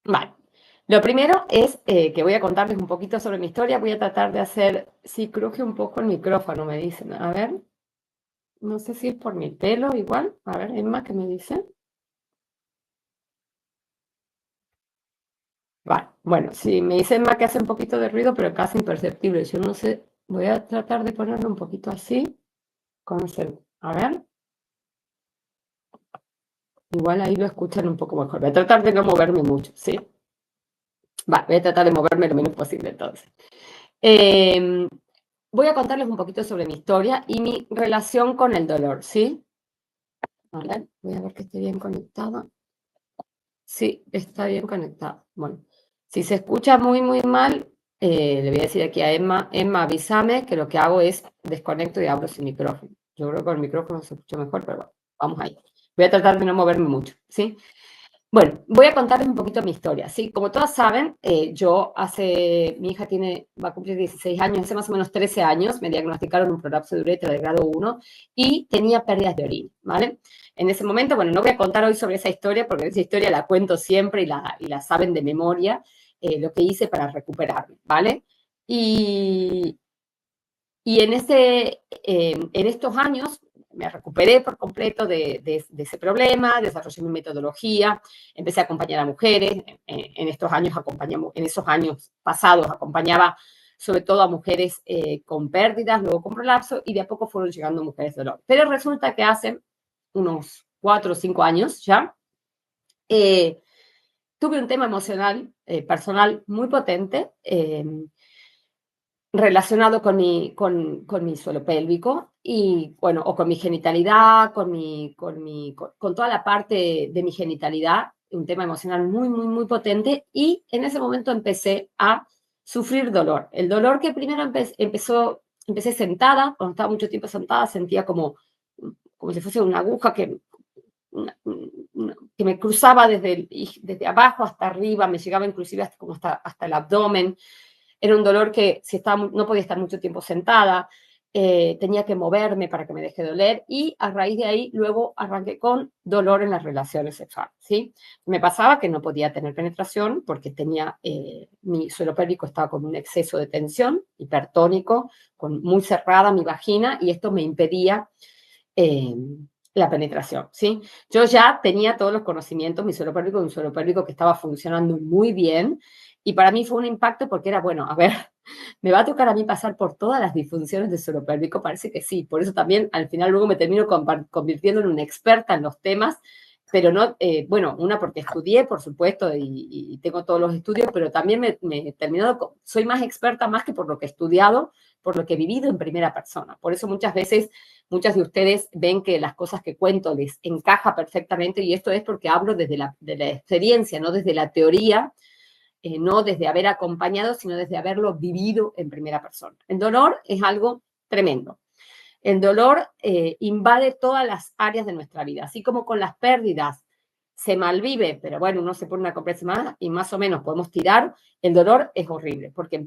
Vale. Lo primero es que voy a contarles un poquito sobre mi historia. Voy a tratar de hacer, sí, cruje un poco el micrófono, me dicen. A ver, no sé si es por mi pelo igual. A ver, Emma, ¿qué me dice? Vale, bueno, sí, me dice Emma que hace un poquito de ruido, pero casi imperceptible. Yo no sé, voy a tratar de ponerlo un poquito así. A ver, igual ahí lo escuchan un poco mejor. Voy a tratar de no moverme mucho, ¿sí? Vale, voy a tratar de moverme lo menos posible entonces. Eh, Voy a contarles un poquito sobre mi historia y mi relación con el dolor, ¿sí? A ver, voy a ver que esté bien conectada. Sí, está bien conectada. Bueno, si se escucha muy, muy mal, le voy a decir aquí a Emma, Emma, avísame que lo que hago es desconecto y abro sin micrófono. Yo creo que con el micrófono se escucha mejor, pero bueno, vamos ahí. Voy a tratar de no moverme mucho, ¿sí? Bueno, voy a contarles un poquito mi historia, ¿sí? Como todas saben, mi hija va a cumplir 16 años, hace más o menos 13 años me diagnosticaron un prolapso de uretra de grado 1 y tenía pérdidas de orina, ¿vale? En ese momento, bueno, no voy a contar hoy sobre esa historia porque esa historia la cuento siempre y la saben de memoria, lo que hice para recuperarme, ¿vale? Y, en estos años me recuperé por completo de ese problema, desarrollé mi metodología, empecé a acompañar a mujeres, en esos años pasados acompañaba sobre todo a mujeres con pérdidas, luego con prolapso, y de a poco fueron llegando mujeres de dolor. Pero resulta que hace unos 4 o 5 años ya, eh, tuve un tema emocional, personal muy potente, relacionado con mi suelo pélvico y, bueno, o con mi genitalidad, con toda la parte de mi genitalidad, un tema emocional muy, muy, muy potente. Y en ese momento empecé a sufrir dolor. El dolor que primero empecé sentada, cuando estaba mucho tiempo sentada, sentía como si fuese una aguja que me cruzaba desde abajo hasta arriba, me llegaba inclusive hasta el abdomen. Era un dolor que no podía estar mucho tiempo sentada, tenía que moverme para que me deje doler y a raíz de ahí luego arranqué con dolor en las relaciones sexuales, ¿sí? Me pasaba que no podía tener penetración porque mi suelo pélvico estaba con un exceso de tensión hipertónico, muy cerrada mi vagina y esto me impedía eh, la penetración, ¿sí? Yo ya tenía todos los conocimientos, un suelo pélvico que estaba funcionando muy bien, y para mí fue un impacto porque era, bueno, a ver, ¿me va a tocar a mí pasar por todas las disfunciones del suelo pélvico? Parece que sí, por eso también al final luego me termino convirtiendo en una experta en los temas, pero no, bueno, una porque estudié, por supuesto, y tengo todos los estudios, pero también me he terminado, soy más experta más que por lo que he estudiado, por lo que he vivido en primera persona. Por eso muchas veces muchas de ustedes ven que las cosas que cuento les encaja perfectamente y esto es porque hablo de la experiencia, no desde la teoría, no desde haber acompañado, sino desde haberlo vivido en primera persona. El dolor es algo tremendo. El dolor invade todas las áreas de nuestra vida, así como con las pérdidas se malvive, pero bueno, uno se pone una compresión más y más o menos podemos tirar, el dolor es horrible porque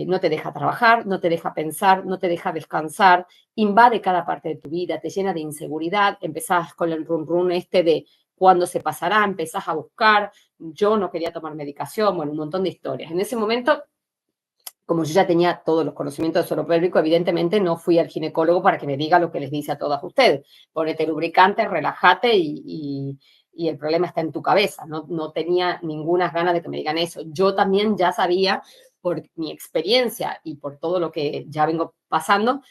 no te deja trabajar, no te deja pensar, no te deja descansar, invade cada parte de tu vida, te llena de inseguridad, empezás con el run run de cuándo se pasará, empezás a buscar, yo no quería tomar medicación, bueno, un montón de historias. En ese momento, como yo ya tenía todos los conocimientos de suelo pélvico, evidentemente no fui al ginecólogo para que me diga lo que les dice a todas ustedes. Ponete lubricante, relájate y el problema está en tu cabeza. No tenía ninguna ganas de que me digan eso. Yo también ya sabía, por mi experiencia y por todo lo que ya vengo pasando,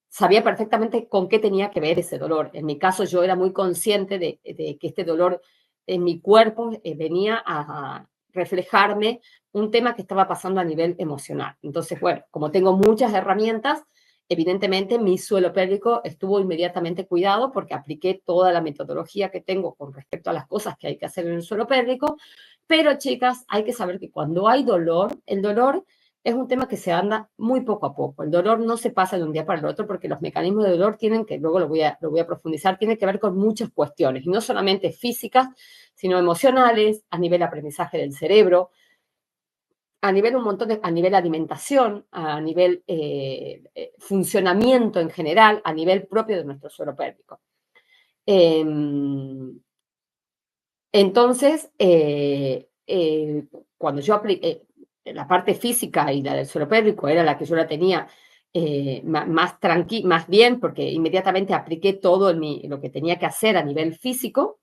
sabía perfectamente con qué tenía que ver ese dolor. En mi caso, yo era muy consciente de que este dolor en mi cuerpo venía a reflejarme un tema que estaba pasando a nivel emocional. Entonces, bueno, como tengo muchas herramientas, evidentemente mi suelo pélvico estuvo inmediatamente cuidado porque apliqué toda la metodología que tengo con respecto a las cosas que hay que hacer en el suelo pélvico. Pero, chicas, hay que saber que cuando hay dolor, el dolor es un tema que se anda muy poco a poco. El dolor no se pasa de un día para el otro porque los mecanismos de dolor luego lo voy a profundizar, tienen que ver con muchas cuestiones, y no solamente físicas, sino emocionales, a nivel aprendizaje del cerebro, a nivel a nivel alimentación, a nivel funcionamiento en general, a nivel propio de nuestro suelo pélvico. Entonces, cuando yo apliqué la parte física y la del suelo pélvico era la que yo la tenía más bien, porque inmediatamente apliqué todo lo que tenía que hacer a nivel físico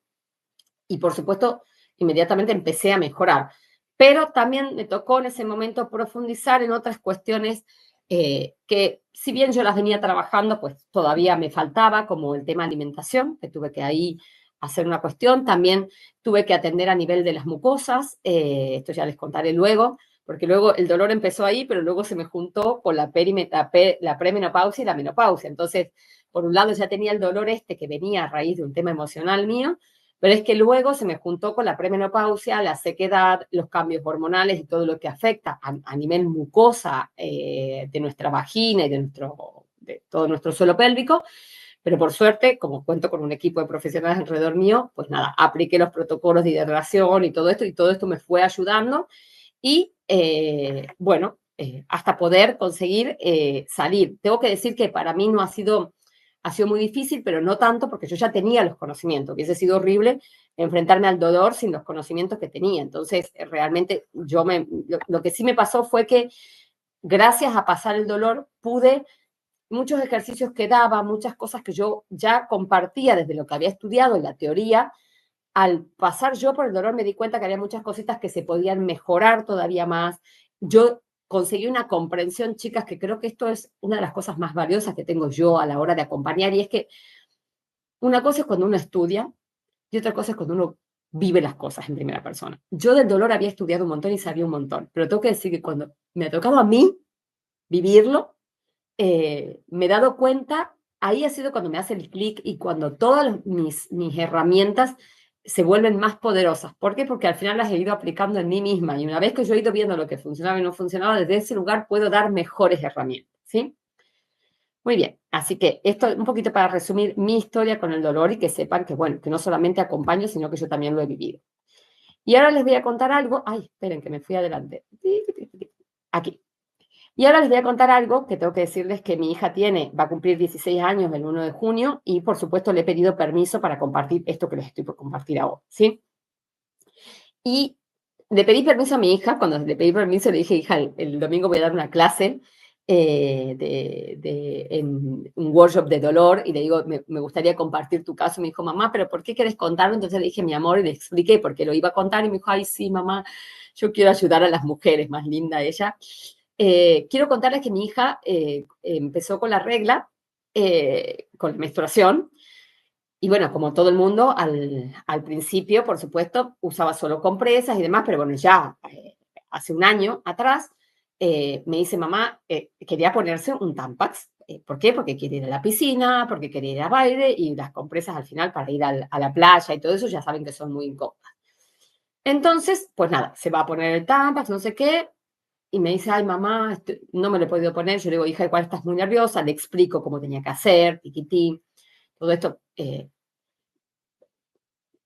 y, por supuesto, inmediatamente empecé a mejorar. Pero también me tocó en ese momento profundizar en otras cuestiones que, si bien yo las venía trabajando, pues todavía me faltaba, como el tema alimentación, que tuve que ahí hacer una cuestión. También tuve que atender a nivel de las mucosas, esto ya les contaré luego, porque luego el dolor empezó ahí, pero luego se me juntó con la premenopausia y la menopausia. Entonces, por un lado ya tenía el dolor que venía a raíz de un tema emocional mío, pero es que luego se me juntó con la premenopausia, la sequedad, los cambios hormonales y todo lo que afecta a nivel mucosa de nuestra vagina y de todo nuestro suelo pélvico. Pero por suerte, como cuento con un equipo de profesionales alrededor mío, pues nada, apliqué los protocolos de hidratación y todo esto me fue ayudando. Y bueno, hasta poder conseguir salir. Tengo que decir que para mí no ha sido muy difícil, pero no tanto porque yo ya tenía los conocimientos. Hubiese sido horrible enfrentarme al dolor sin los conocimientos que tenía. Entonces, realmente lo que sí me pasó fue que gracias a pasar el dolor pude muchos ejercicios que daba, muchas cosas que yo ya compartía desde lo que había estudiado en la teoría. Al pasar yo por el dolor me di cuenta que había muchas cositas que se podían mejorar todavía más. Yo conseguí una comprensión, chicas, que creo que esto es una de las cosas más valiosas que tengo yo a la hora de acompañar, y es que una cosa es cuando uno estudia y otra cosa es cuando uno vive las cosas en primera persona. Yo del dolor había estudiado un montón y sabía un montón, pero tengo que decir que cuando me ha tocado a mí vivirlo, me he dado cuenta, ahí ha sido cuando me hace el clic y cuando todas mis herramientas se vuelven más poderosas. ¿Por qué? Porque al final las he ido aplicando en mí misma y una vez que yo he ido viendo lo que funcionaba y no funcionaba, desde ese lugar puedo dar mejores herramientas, ¿sí? Muy bien, así que esto un poquito para resumir mi historia con el dolor y que sepan que, bueno, que no solamente acompaño, sino que yo también lo he vivido. Y ahora les voy a contar algo. Ay, esperen que me fui adelante. Aquí. Y ahora les voy a contar algo que tengo que decirles que mi hija va a cumplir 16 años el 1 de junio y, por supuesto, le he pedido permiso para compartir esto que les estoy por compartir ahora, ¿sí? Y le pedí permiso a mi hija, cuando le pedí permiso le dije, hija, el domingo voy a dar una clase en un workshop de dolor y le digo, me gustaría compartir tu caso. Me dijo, mamá, ¿pero por qué quieres contarlo? Entonces le dije, mi amor, y le expliqué por qué lo iba a contar y me dijo, ay, sí, mamá, yo quiero ayudar a las mujeres, más linda ella. Quiero contarles que mi hija empezó con la regla, con la menstruación, y bueno, como todo el mundo, al principio, por supuesto, usaba solo compresas y demás, pero bueno, ya hace un año atrás me dice mamá, quería ponerse un Tampax. ¿Por qué? Porque quiere ir a la piscina, porque quiere ir a baile y las compresas al final para ir a la playa y todo eso ya saben que son muy incómodas. Entonces, pues nada, se va a poner el Tampax, no sé qué, y me dice, ay, mamá, no me lo he podido poner. Yo le digo, hija, igual estás muy nerviosa. Le explico cómo tenía que hacer, tiquitín. Todo esto,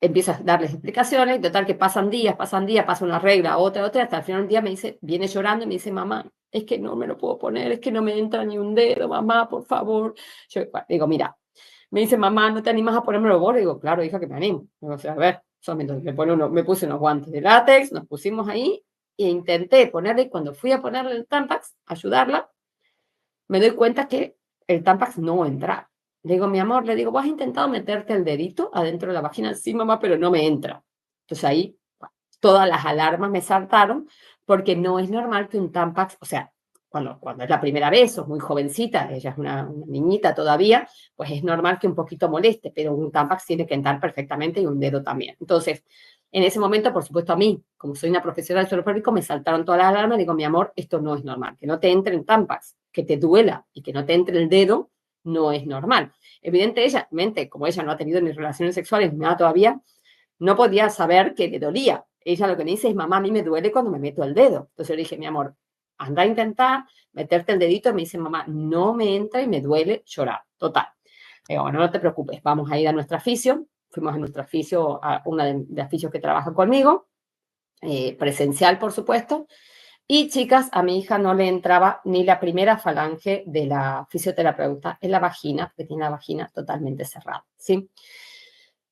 empiezo a darles explicaciones. Total, que pasan días, pasa una regla, otra, hasta el final un día me dice, viene llorando y me dice, mamá, es que no me lo puedo poner, es que no me entra ni un dedo, mamá, por favor. Yo digo, mira, me dice, mamá, ¿no te animas a ponérmelo vos? Le digo, claro, hija, que me animo. O sea, a ver, solamente me puse unos guantes de látex, nos pusimos ahí e intenté ponerle, y cuando fui a ponerle el Tampax, ayudarla, me doy cuenta que el Tampax no entra. Le digo, mi amor, le digo, ¿vos has intentado meterte el dedito adentro de la vagina? Sí, mamá, pero no me entra. Entonces ahí todas las alarmas me saltaron porque no es normal que un Tampax, o sea, cuando es la primera vez, sos muy jovencita, ella es una niñita todavía, pues es normal que un poquito moleste, pero un Tampax tiene que entrar perfectamente y un dedo también. Entonces, en ese momento, por supuesto, a mí, como soy una profesional de suelo pélvico, me saltaron todas las alarmas. Digo, mi amor, esto no es normal. Que no te entre en Tampax, que te duela y que no te entre el dedo, no es normal. Evidentemente, como ella no ha tenido ni relaciones sexuales ni nada todavía, no podía saber que le dolía. Ella lo que me dice es, mamá, a mí me duele cuando me meto el dedo. Entonces yo le dije, mi amor, anda a intentar meterte el dedito. Y me dice, mamá, no me entra y me duele llorar. Total. Digo, bueno, no te preocupes, vamos a ir a nuestra fisio. Fuimos a nuestra fisio, a una de fisios que trabaja conmigo, presencial, por supuesto. Y chicas, a mi hija no le entraba ni la primera falange de la fisioterapeuta en la vagina, porque tiene la vagina totalmente cerrada, ¿sí?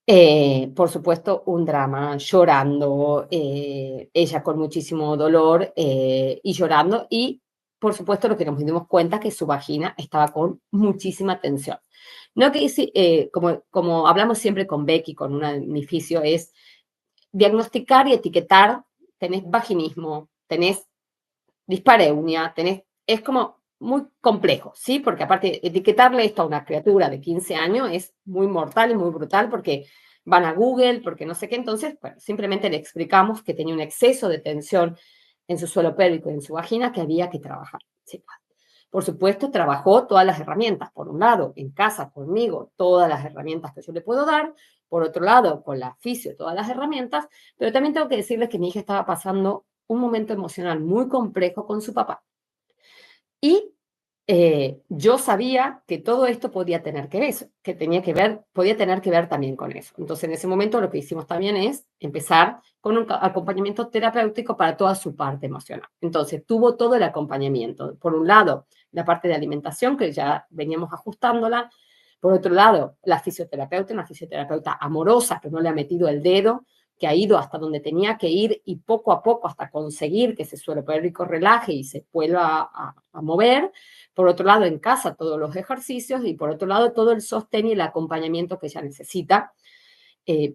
Por supuesto, un drama, llorando, ella con muchísimo dolor y llorando, y por supuesto lo que nos dimos cuenta que su vagina estaba con muchísima tensión. No que como hablamos siempre con Becky, con una de mi fisio, es diagnosticar y etiquetar, tenés vaginismo, tenés dispareunia, es como muy complejo, ¿sí? Porque aparte, etiquetarle esto a una criatura de 15 años es muy mortal y muy brutal porque van a Google, porque no sé qué, entonces, bueno, simplemente le explicamos que tenía un exceso de tensión en su suelo pélvico y en su vagina que había que trabajar. ¿Sí? Por supuesto, trabajó todas las herramientas. Por un lado, en casa conmigo, todas las herramientas que yo le puedo dar. Por otro lado, con la fisio, todas las herramientas. Pero también tengo que decirles que mi hija estaba pasando un momento emocional muy complejo con su papá. Y yo sabía que todo esto podía tener que ver, que tenía que ver, podía tener que ver también con eso. Entonces, en ese momento lo que hicimos también es empezar con un acompañamiento terapéutico para toda su parte emocional. Entonces, tuvo todo el acompañamiento. Por un lado, la parte de alimentación, que ya veníamos ajustándola. Por otro lado, la fisioterapeuta, una fisioterapeuta amorosa que no le ha metido el dedo, que ha ido hasta donde tenía que ir y poco a poco hasta conseguir que ese suelo pélvico relaje y se vuelva a mover. Por otro lado, en casa todos los ejercicios y por otro lado todo el sostén y el acompañamiento que ella necesita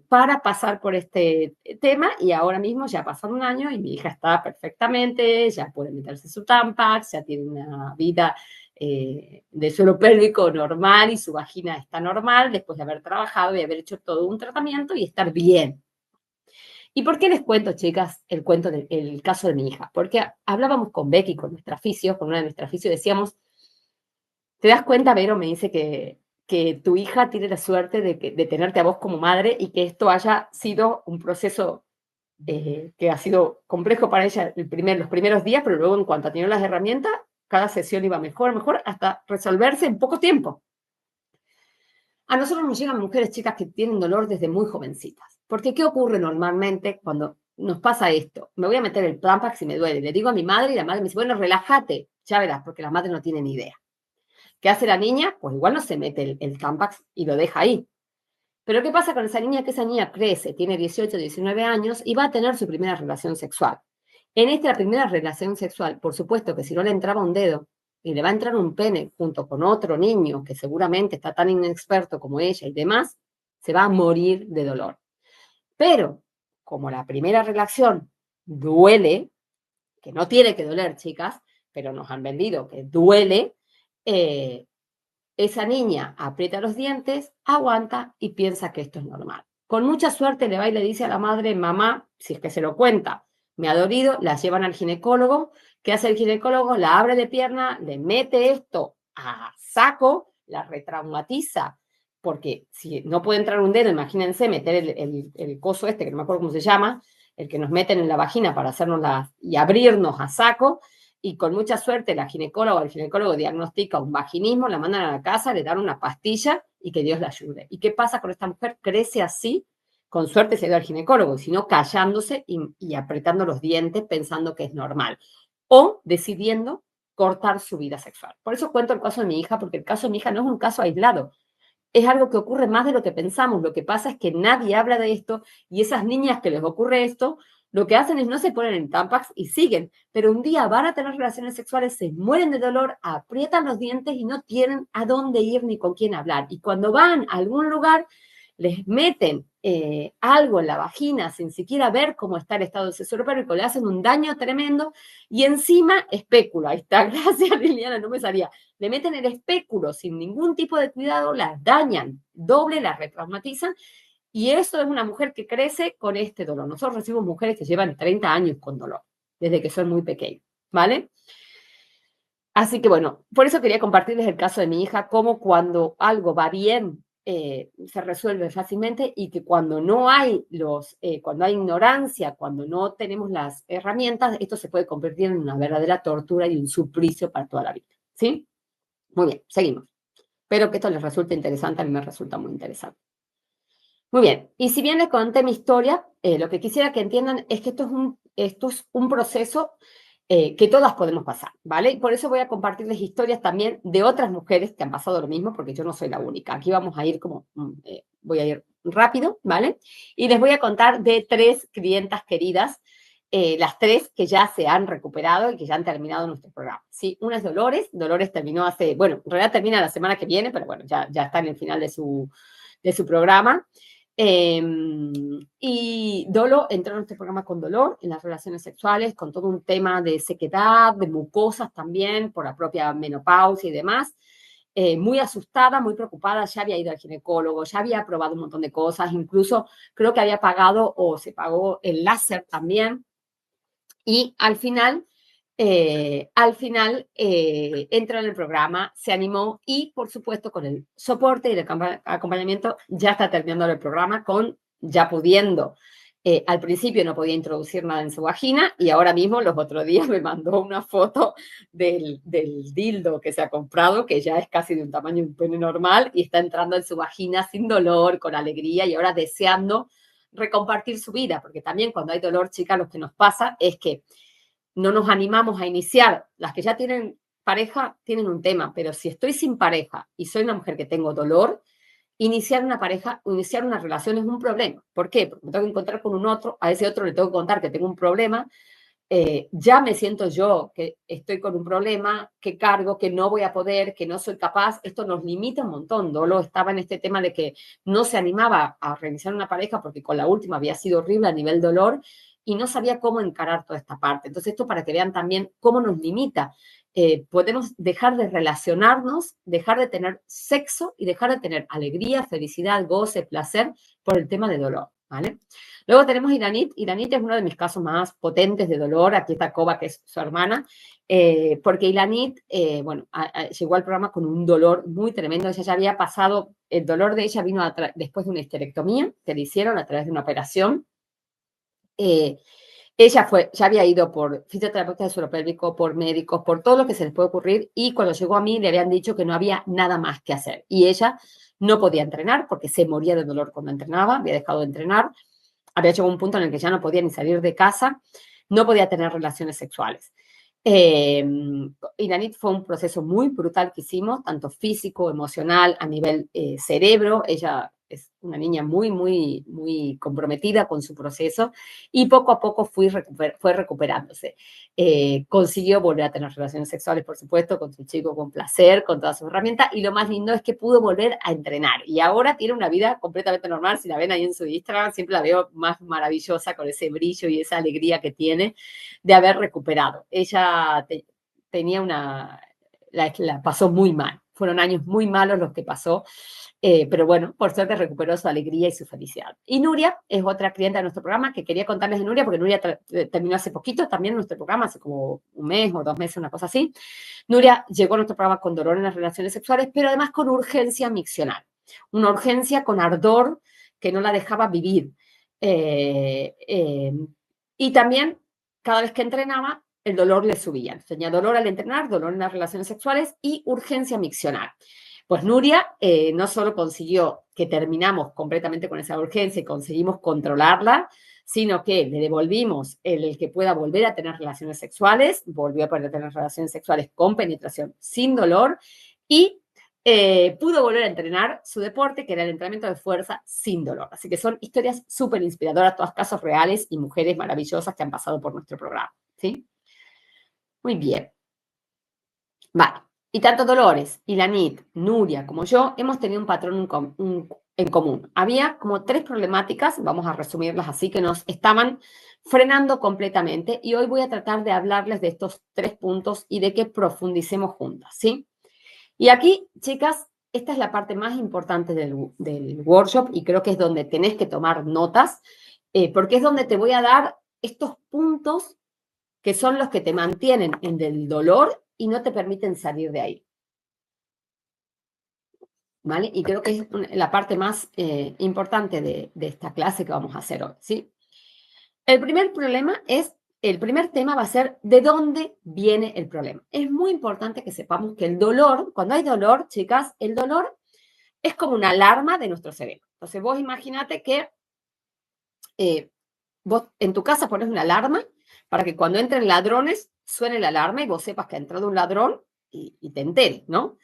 para pasar por este tema, y ahora mismo ya ha pasado un año y mi hija está perfectamente, ya puede meterse su Tampax, ya tiene una vida de suelo pélvico normal y su vagina está normal después de haber trabajado y haber hecho todo un tratamiento y estar bien. ¿Y por qué les cuento, chicas, el caso de mi hija? Porque hablábamos con Becky, con nuestra fisio, con una de nuestras fisios, decíamos, ¿te das cuenta, Vero? Me dice que tu hija tiene la suerte de tenerte a vos como madre y que esto haya sido un proceso que ha sido complejo para ella los primeros días, pero luego en cuanto ha tenido las herramientas, cada sesión iba mejor, mejor, hasta resolverse en poco tiempo. A nosotros nos llegan mujeres, chicas, que tienen dolor desde muy jovencitas. Porque ¿qué ocurre normalmente cuando nos pasa esto? Me voy a meter el Tampax y me duele. Le digo a mi madre y la madre me dice, bueno, relájate. Ya verás, porque la madre no tiene ni idea. ¿Qué hace la niña? Pues igual no se mete el Tampax y lo deja ahí. Pero ¿qué pasa con esa niña? Que esa niña crece, tiene 18, 19 años y va a tener su primera relación sexual. En esta primera relación sexual, por supuesto que si no le entraba un dedo y le va a entrar un pene junto con otro niño que seguramente está tan inexperto como ella y demás, se va a morir de dolor. Pero como la primera relación duele, que no tiene que doler, chicas, pero nos han vendido que duele, eh, esa niña aprieta los dientes, aguanta y piensa que esto es normal. Con mucha suerte le va y le dice a la madre, mamá, si es que se lo cuenta, me ha dolido, la llevan al ginecólogo. ¿Qué hace el ginecólogo? La abre de pierna, le mete esto a saco, la retraumatiza, porque si no puede entrar un dedo, imagínense meter el coso este, que no me acuerdo cómo se llama, el que nos meten en la vagina para hacernos y abrirnos a saco, y con mucha suerte la ginecóloga o el ginecólogo diagnostica un vaginismo, la mandan a la casa, le dan una pastilla y que Dios la ayude. ¿Y qué pasa con esta mujer? Crece así, con suerte se dio al ginecólogo, sino callándose y apretando los dientes pensando que es normal. O decidiendo cortar su vida sexual. Por eso cuento el caso de mi hija, porque el caso de mi hija no es un caso aislado. Es algo que ocurre más de lo que pensamos. Lo que pasa es que nadie habla de esto y esas niñas que les ocurre esto, lo que hacen es no se ponen en Tampax y siguen, pero un día van a tener relaciones sexuales, se mueren de dolor, aprietan los dientes y no tienen a dónde ir ni con quién hablar. Y cuando van a algún lugar, les meten algo en la vagina sin siquiera ver cómo está el estado del suelo pélvico, le hacen un daño tremendo y encima espéculo, ahí está, gracias Liliana, no me salía, le meten el espéculo sin ningún tipo de cuidado, las dañan, doble, las retraumatizan, y eso es una mujer que crece con este dolor. Nosotros recibimos mujeres que llevan 30 años con dolor, desde que son muy pequeñas, ¿vale? Así que bueno, por eso quería compartirles el caso de mi hija, cómo cuando algo va bien, se resuelve fácilmente y que cuando no hay cuando hay ignorancia, cuando no tenemos las herramientas, esto se puede convertir en una verdadera tortura y un suplicio para toda la vida, ¿sí? Muy bien, seguimos. Espero que esto les resulte interesante, a mí me resulta muy interesante. Muy bien, y si bien les conté mi historia, lo que quisiera que entiendan es que esto es un proceso que todas podemos pasar, ¿vale? Y por eso voy a compartirles historias también de otras mujeres que han pasado lo mismo, porque yo no soy la única. Aquí vamos a ir como, voy a ir rápido, ¿vale? Y les voy a contar de 3 clientas queridas, las 3 que ya se han recuperado y que ya han terminado nuestro programa. Sí, una es Dolores. Dolores terminó hace, bueno, en realidad termina la semana que viene, pero bueno, ya está en el final de su programa. Y Dolo entró en nuestro programa con dolor en las relaciones sexuales, con todo un tema de sequedad, de mucosas también, por la propia menopausia y demás. Muy asustada, muy preocupada, ya había ido al ginecólogo, ya había probado un montón de cosas, incluso creo que había pagado o se pagó el láser también. Y al final entró en el programa, se animó y, por supuesto, con el soporte y el acompañamiento, ya está terminando el programa ya pudiendo. Al principio no podía introducir nada en su vagina y ahora mismo, los otros días, me mandó una foto del dildo que se ha comprado, que ya es casi de un tamaño de un pene normal y está entrando en su vagina sin dolor, con alegría y ahora deseando recompartir su vida, porque también cuando hay dolor, chicas, lo que nos pasa es que no nos animamos a iniciar. Las que ya tienen pareja tienen un tema, pero si estoy sin pareja y soy una mujer que tengo dolor, iniciar una pareja o iniciar una relación es un problema. ¿Por qué? Porque me tengo que encontrar con un otro, a ese otro le tengo que contar que tengo un problema, ya me siento yo que estoy con un problema, que cargo, que no voy a poder, que no soy capaz. Esto nos limita un montón. Dolo estaba en este tema de que no se animaba a reiniciar una pareja porque con la última había sido horrible a nivel dolor y no sabía cómo encarar toda esta parte. Entonces, esto para que vean también cómo nos limita. Podemos dejar de relacionarnos, dejar de tener sexo y dejar de tener alegría, felicidad, goce, placer por el tema de dolor, ¿vale? Luego tenemos Iranit. Iranit es uno de mis casos más potentes de dolor. Aquí está Koba, que es su hermana, porque Iranit, bueno, llegó al programa con un dolor muy tremendo. Ella ya había pasado, el dolor de ella vino después de una histerectomía que le hicieron a través de una operación. Ella ya había ido por fisioterapeuta de suelo pélvico, por médicos, por todo lo que se les puede ocurrir y cuando llegó a mí le habían dicho que no había nada más que hacer. Y ella no podía entrenar porque se moría de dolor cuando entrenaba, había dejado de entrenar, había llegado a un punto en el que ya no podía ni salir de casa, no podía tener relaciones sexuales. Iranit fue un proceso muy brutal que hicimos, tanto físico, emocional, a nivel cerebro. Ella es una niña muy, muy, muy comprometida con su proceso y poco a poco fue recuperándose. Consiguió volver a tener relaciones sexuales, por supuesto, con su chico con placer, con todas sus herramientas y lo más lindo es que pudo volver a entrenar y ahora tiene una vida completamente normal. Si la ven ahí en su Instagram, siempre la veo más maravillosa con ese brillo y esa alegría que tiene de haber recuperado. Ella tenía la pasó muy mal. Fueron años muy malos los que pasó, pero bueno, por suerte recuperó su alegría y su felicidad. Y Nuria es otra clienta de nuestro programa que quería contarles de Nuria, porque Nuria terminó hace poquito también nuestro programa, hace como un mes o 2 meses, una cosa así. Nuria llegó a nuestro programa con dolor en las relaciones sexuales, pero además con urgencia miccional, una urgencia con ardor que no la dejaba vivir. Y también, cada vez que entrenaba, el dolor le subía. Tenía dolor al entrenar, dolor en las relaciones sexuales y urgencia miccional. Pues Nuria no solo consiguió que terminamos completamente con esa urgencia y conseguimos controlarla, sino que le devolvimos el que pueda volver a tener relaciones sexuales, volvió a poder tener relaciones sexuales con penetración sin dolor y pudo volver a entrenar su deporte, que era el entrenamiento de fuerza sin dolor. Así que son historias súper inspiradoras, todos casos reales y mujeres maravillosas que han pasado por nuestro programa, ¿sí? Muy bien. Vale. Y tanto Dolores, Ilanit, Nuria como yo hemos tenido un patrón en común. Había como 3 problemáticas, vamos a resumirlas así, que nos estaban frenando completamente y hoy voy a tratar de hablarles de estos 3 puntos y de que profundicemos juntas, ¿sí? Y aquí, chicas, esta es la parte más importante del workshop y creo que es donde tenés que tomar notas, porque es donde te voy a dar estos puntos que son los que te mantienen en el dolor y no te permiten salir de ahí. ¿Vale? Y creo que es la parte más importante de esta clase que vamos a hacer hoy, ¿sí? El primer tema va a ser de dónde viene el problema. Es muy importante que sepamos que el dolor, cuando hay dolor, chicas, el dolor es como una alarma de nuestro cerebro. Entonces vos imaginate que vos en tu casa pones una alarma para que cuando entren ladrones suene la alarma y vos sepas que ha entrado un ladrón y te enteres, ¿no?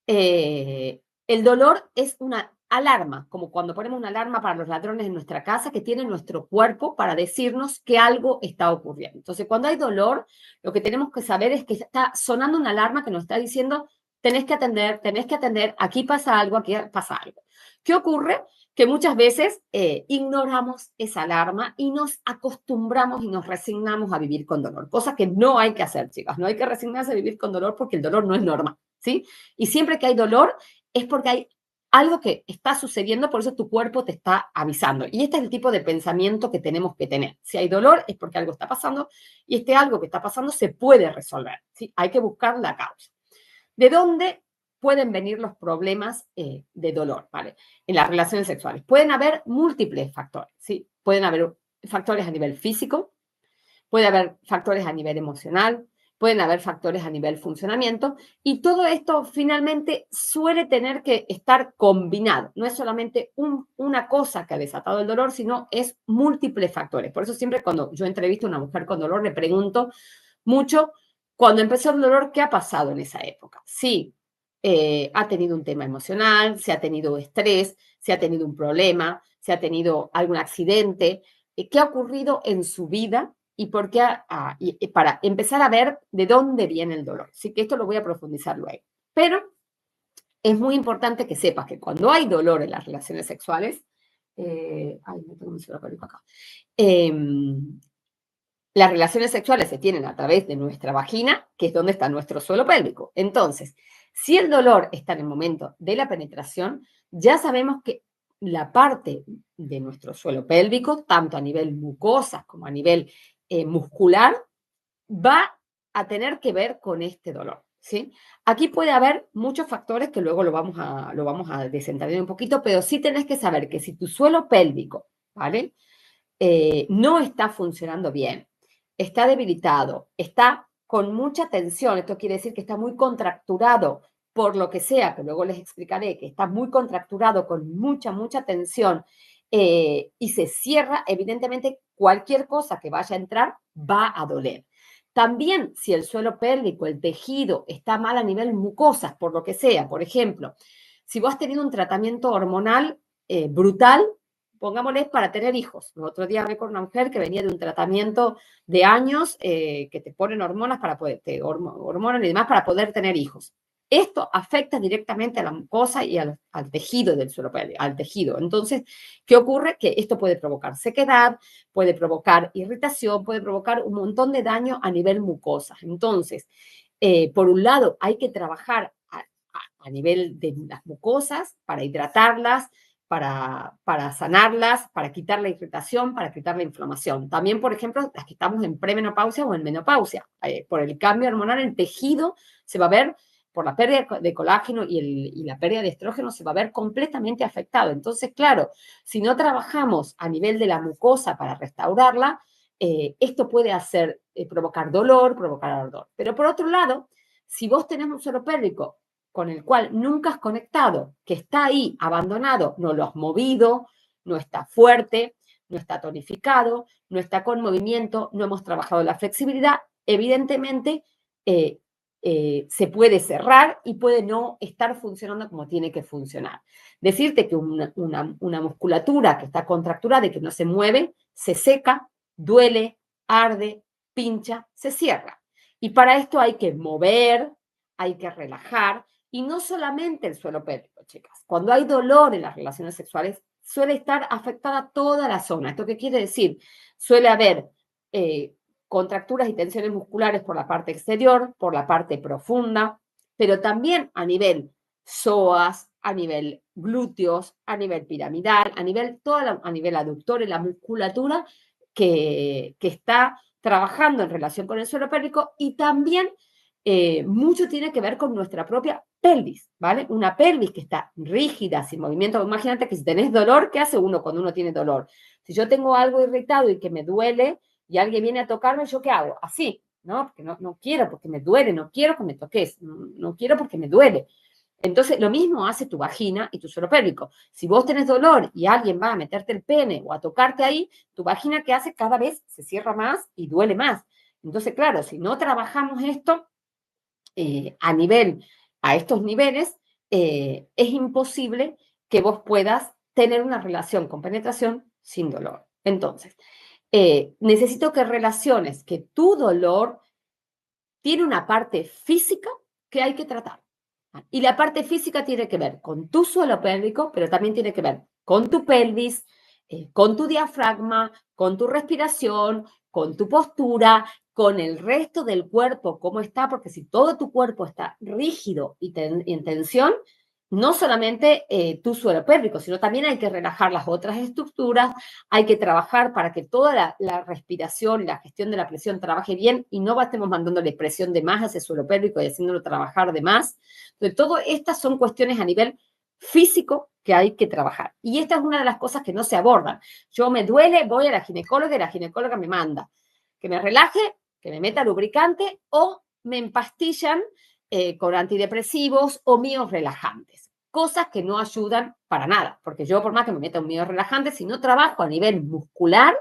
El dolor es una alarma, como cuando ponemos una alarma para los ladrones en nuestra casa, que tiene nuestro cuerpo para decirnos que algo está ocurriendo. Entonces, cuando hay dolor, lo que tenemos que saber es que está sonando una alarma que nos está diciendo, tenés que atender, aquí pasa algo, aquí pasa algo. ¿Qué ocurre? Que muchas veces ignoramos esa alarma y nos acostumbramos y nos resignamos a vivir con dolor, cosa que no hay que hacer, chicas. No hay que resignarse a vivir con dolor porque el dolor no es normal, ¿sí? Y siempre que hay dolor es porque hay algo que está sucediendo, por eso tu cuerpo te está avisando. Y este es el tipo de pensamiento que tenemos que tener. Si hay dolor es porque algo está pasando y este algo que está pasando se puede resolver, ¿sí? Hay que buscar la causa. ¿De dónde pueden venir los problemas de dolor, ¿vale? En las relaciones sexuales. Pueden haber múltiples factores, ¿sí? Pueden haber factores a nivel físico, puede haber factores a nivel emocional, pueden haber factores a nivel funcionamiento, y todo esto finalmente suele tener que estar combinado. No es solamente una cosa que ha desatado el dolor, sino es múltiples factores. Por eso siempre cuando yo entrevisto a una mujer con dolor, le pregunto mucho, cuando empezó el dolor, ¿qué ha pasado en esa época? Sí, ha tenido un tema emocional, se ha tenido estrés, se ha tenido un problema, se ha tenido algún accidente. ¿Qué ha ocurrido en su vida? Y por qué, para empezar a ver de dónde viene el dolor. Así que esto lo voy a profundizar luego. Pero es muy importante que sepas que cuando hay dolor en las relaciones sexuales, no tengo mi celular acá. Las relaciones sexuales se tienen a través de nuestra vagina, que es donde está nuestro suelo pélvico. Entonces, si el dolor está en el momento de la penetración, ya sabemos que la parte de nuestro suelo pélvico, tanto a nivel mucosa como a nivel muscular, va a tener que ver con este dolor, ¿sí? Aquí puede haber muchos factores que luego lo vamos a desentrañar un poquito, pero sí tenés que saber que si tu suelo pélvico, ¿vale? No está funcionando bien, está debilitado, está con mucha tensión, esto quiere decir que está muy contracturado, por lo que sea, que luego les explicaré, que está muy contracturado con mucha tensión y se cierra, evidentemente cualquier cosa que vaya a entrar va a doler. También si el suelo pélvico, el tejido, está mal a nivel mucosas, por lo que sea, por ejemplo, si vos has tenido un tratamiento hormonal brutal, pongámosle, para tener hijos. El otro día hablé con una mujer que venía de un tratamiento de años que te ponen hormonas para poder, hormonas y demás para poder tener hijos. Esto afecta directamente a la mucosa y al tejido del suelo pélvico, al tejido. Entonces, ¿qué ocurre? Que esto puede provocar sequedad, puede provocar irritación, puede provocar un montón de daño a nivel mucosa. Entonces, por un lado, hay que trabajar a nivel de las mucosas para hidratarlas, para sanarlas, para quitar la irritación, para quitar la inflamación. También, por ejemplo, las que estamos en premenopausia o en menopausia. Por el cambio hormonal, el tejido se va a ver, por la pérdida de colágeno y la pérdida de estrógeno, se va a ver completamente afectado. Entonces, claro, si no trabajamos a nivel de la mucosa para restaurarla, esto puede hacer, provocar dolor, provocar ardor. Pero por otro lado, si vos tenés un suelo pélvico con el cual nunca has conectado, que está ahí abandonado, no lo has movido, no está fuerte, no está tonificado, no está con movimiento, no hemos trabajado la flexibilidad, evidentemente se puede cerrar y puede no estar funcionando como tiene que funcionar. Decirte que una musculatura que está contracturada y que no se mueve, se seca, duele, arde, pincha, se cierra. Y para esto hay que mover, hay que relajar, y no solamente el suelo pélvico, chicas. Cuando hay dolor en las relaciones sexuales, suele estar afectada toda la zona. ¿Esto qué quiere decir? Suele haber contracturas y tensiones musculares por la parte exterior, por la parte profunda, pero también a nivel psoas, a nivel glúteos, a nivel piramidal, a nivel aductor, en la musculatura que está trabajando en relación con el suelo pélvico, y también mucho tiene que ver con nuestra propia pelvis, ¿vale? Una pelvis que está rígida, sin movimiento. Imagínate que si tenés dolor, ¿qué hace uno cuando uno tiene dolor? Si yo tengo algo irritado y que me duele y alguien viene a tocarme, ¿yo qué hago? Así, ¿no? Porque no quiero porque me duele, no quiero que me toques, no quiero porque me duele. Entonces, lo mismo hace tu vagina y tu suelo pélvico. Si vos tenés dolor y alguien va a meterte el pene o a tocarte ahí, tu vagina, ¿qué hace? Cada vez se cierra más y duele más. Entonces, claro, si no trabajamos esto a estos niveles, es imposible que vos puedas tener una relación con penetración sin dolor. Entonces, necesito que relaciones que tu dolor tiene una parte física que hay que tratar. Y la parte física tiene que ver con tu suelo pélvico, pero también tiene que ver con tu pelvis, con tu diafragma, con tu respiración, con tu postura, con el resto del cuerpo, cómo está, porque si todo tu cuerpo está rígido y en tensión, no solamente tu suelo pélvico, sino también hay que relajar las otras estructuras, hay que trabajar para que toda la respiración y la gestión de la presión trabaje bien y no estemos mandándole presión de más a ese suelo pélvico y haciéndolo trabajar de más. Entonces, todas estas son cuestiones a nivel físico que hay que trabajar. Y esta es una de las cosas que no se abordan. Yo me duele, voy a la ginecóloga y la ginecóloga me manda que me relaje, que me meta lubricante o me empastillan con antidepresivos o míos relajantes. Cosas que no ayudan para nada, porque yo por más que me meta un mío relajante, si no trabajo a nivel muscular,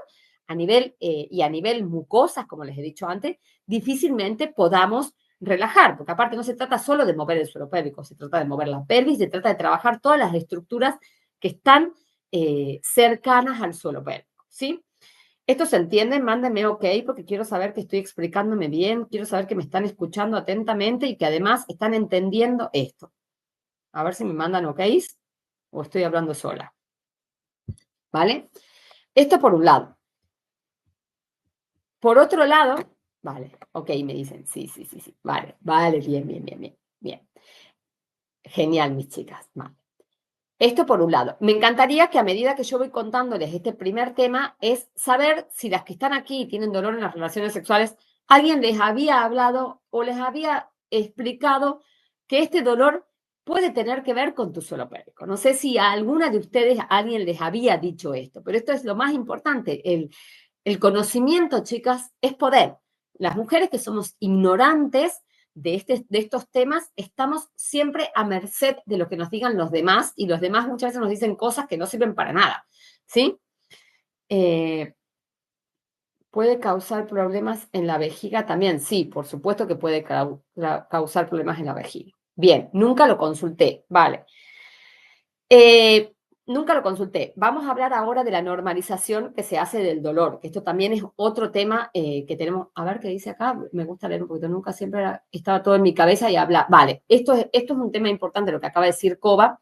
a nivel y a nivel mucosas, como les he dicho antes, difícilmente podamos relajar, porque aparte no se trata solo de mover el suelo pélvico, se trata de mover la pelvis, se trata de trabajar todas las estructuras que están cercanas al suelo pélvico, ¿sí? ¿Esto se entiende? Mándenme ok, porque quiero saber que estoy explicándome bien, quiero saber que me están escuchando atentamente y que además están entendiendo esto. A ver si me mandan ok o estoy hablando sola. ¿Vale? Esto por un lado. Por otro lado, vale, ok, me dicen, sí, vale, bien. Genial, mis chicas, vale. Esto por un lado. Me encantaría que a medida que yo voy contándoles este primer tema es saber si las que están aquí y tienen dolor en las relaciones sexuales, alguien les había hablado o les había explicado que este dolor puede tener que ver con tu suelo pélvico. No sé si a alguna de ustedes alguien les había dicho esto, pero esto es lo más importante. El conocimiento, chicas, es poder. Las mujeres que somos ignorantes de estos temas, estamos siempre a merced de lo que nos digan los demás y los demás muchas veces nos dicen cosas que no sirven para nada, ¿sí? ¿Puede causar problemas en la vejiga también? Sí, por supuesto que puede causar problemas en la vejiga. Bien, nunca lo consulté, vale. Nunca lo consulté. Vamos a hablar ahora de la normalización que se hace del dolor. Esto también es otro tema que tenemos. A ver qué dice acá. Me gusta leer un poquito. Nunca siempre estaba todo en mi cabeza y habla. Vale, esto es un tema importante, lo que acaba de decir Coba,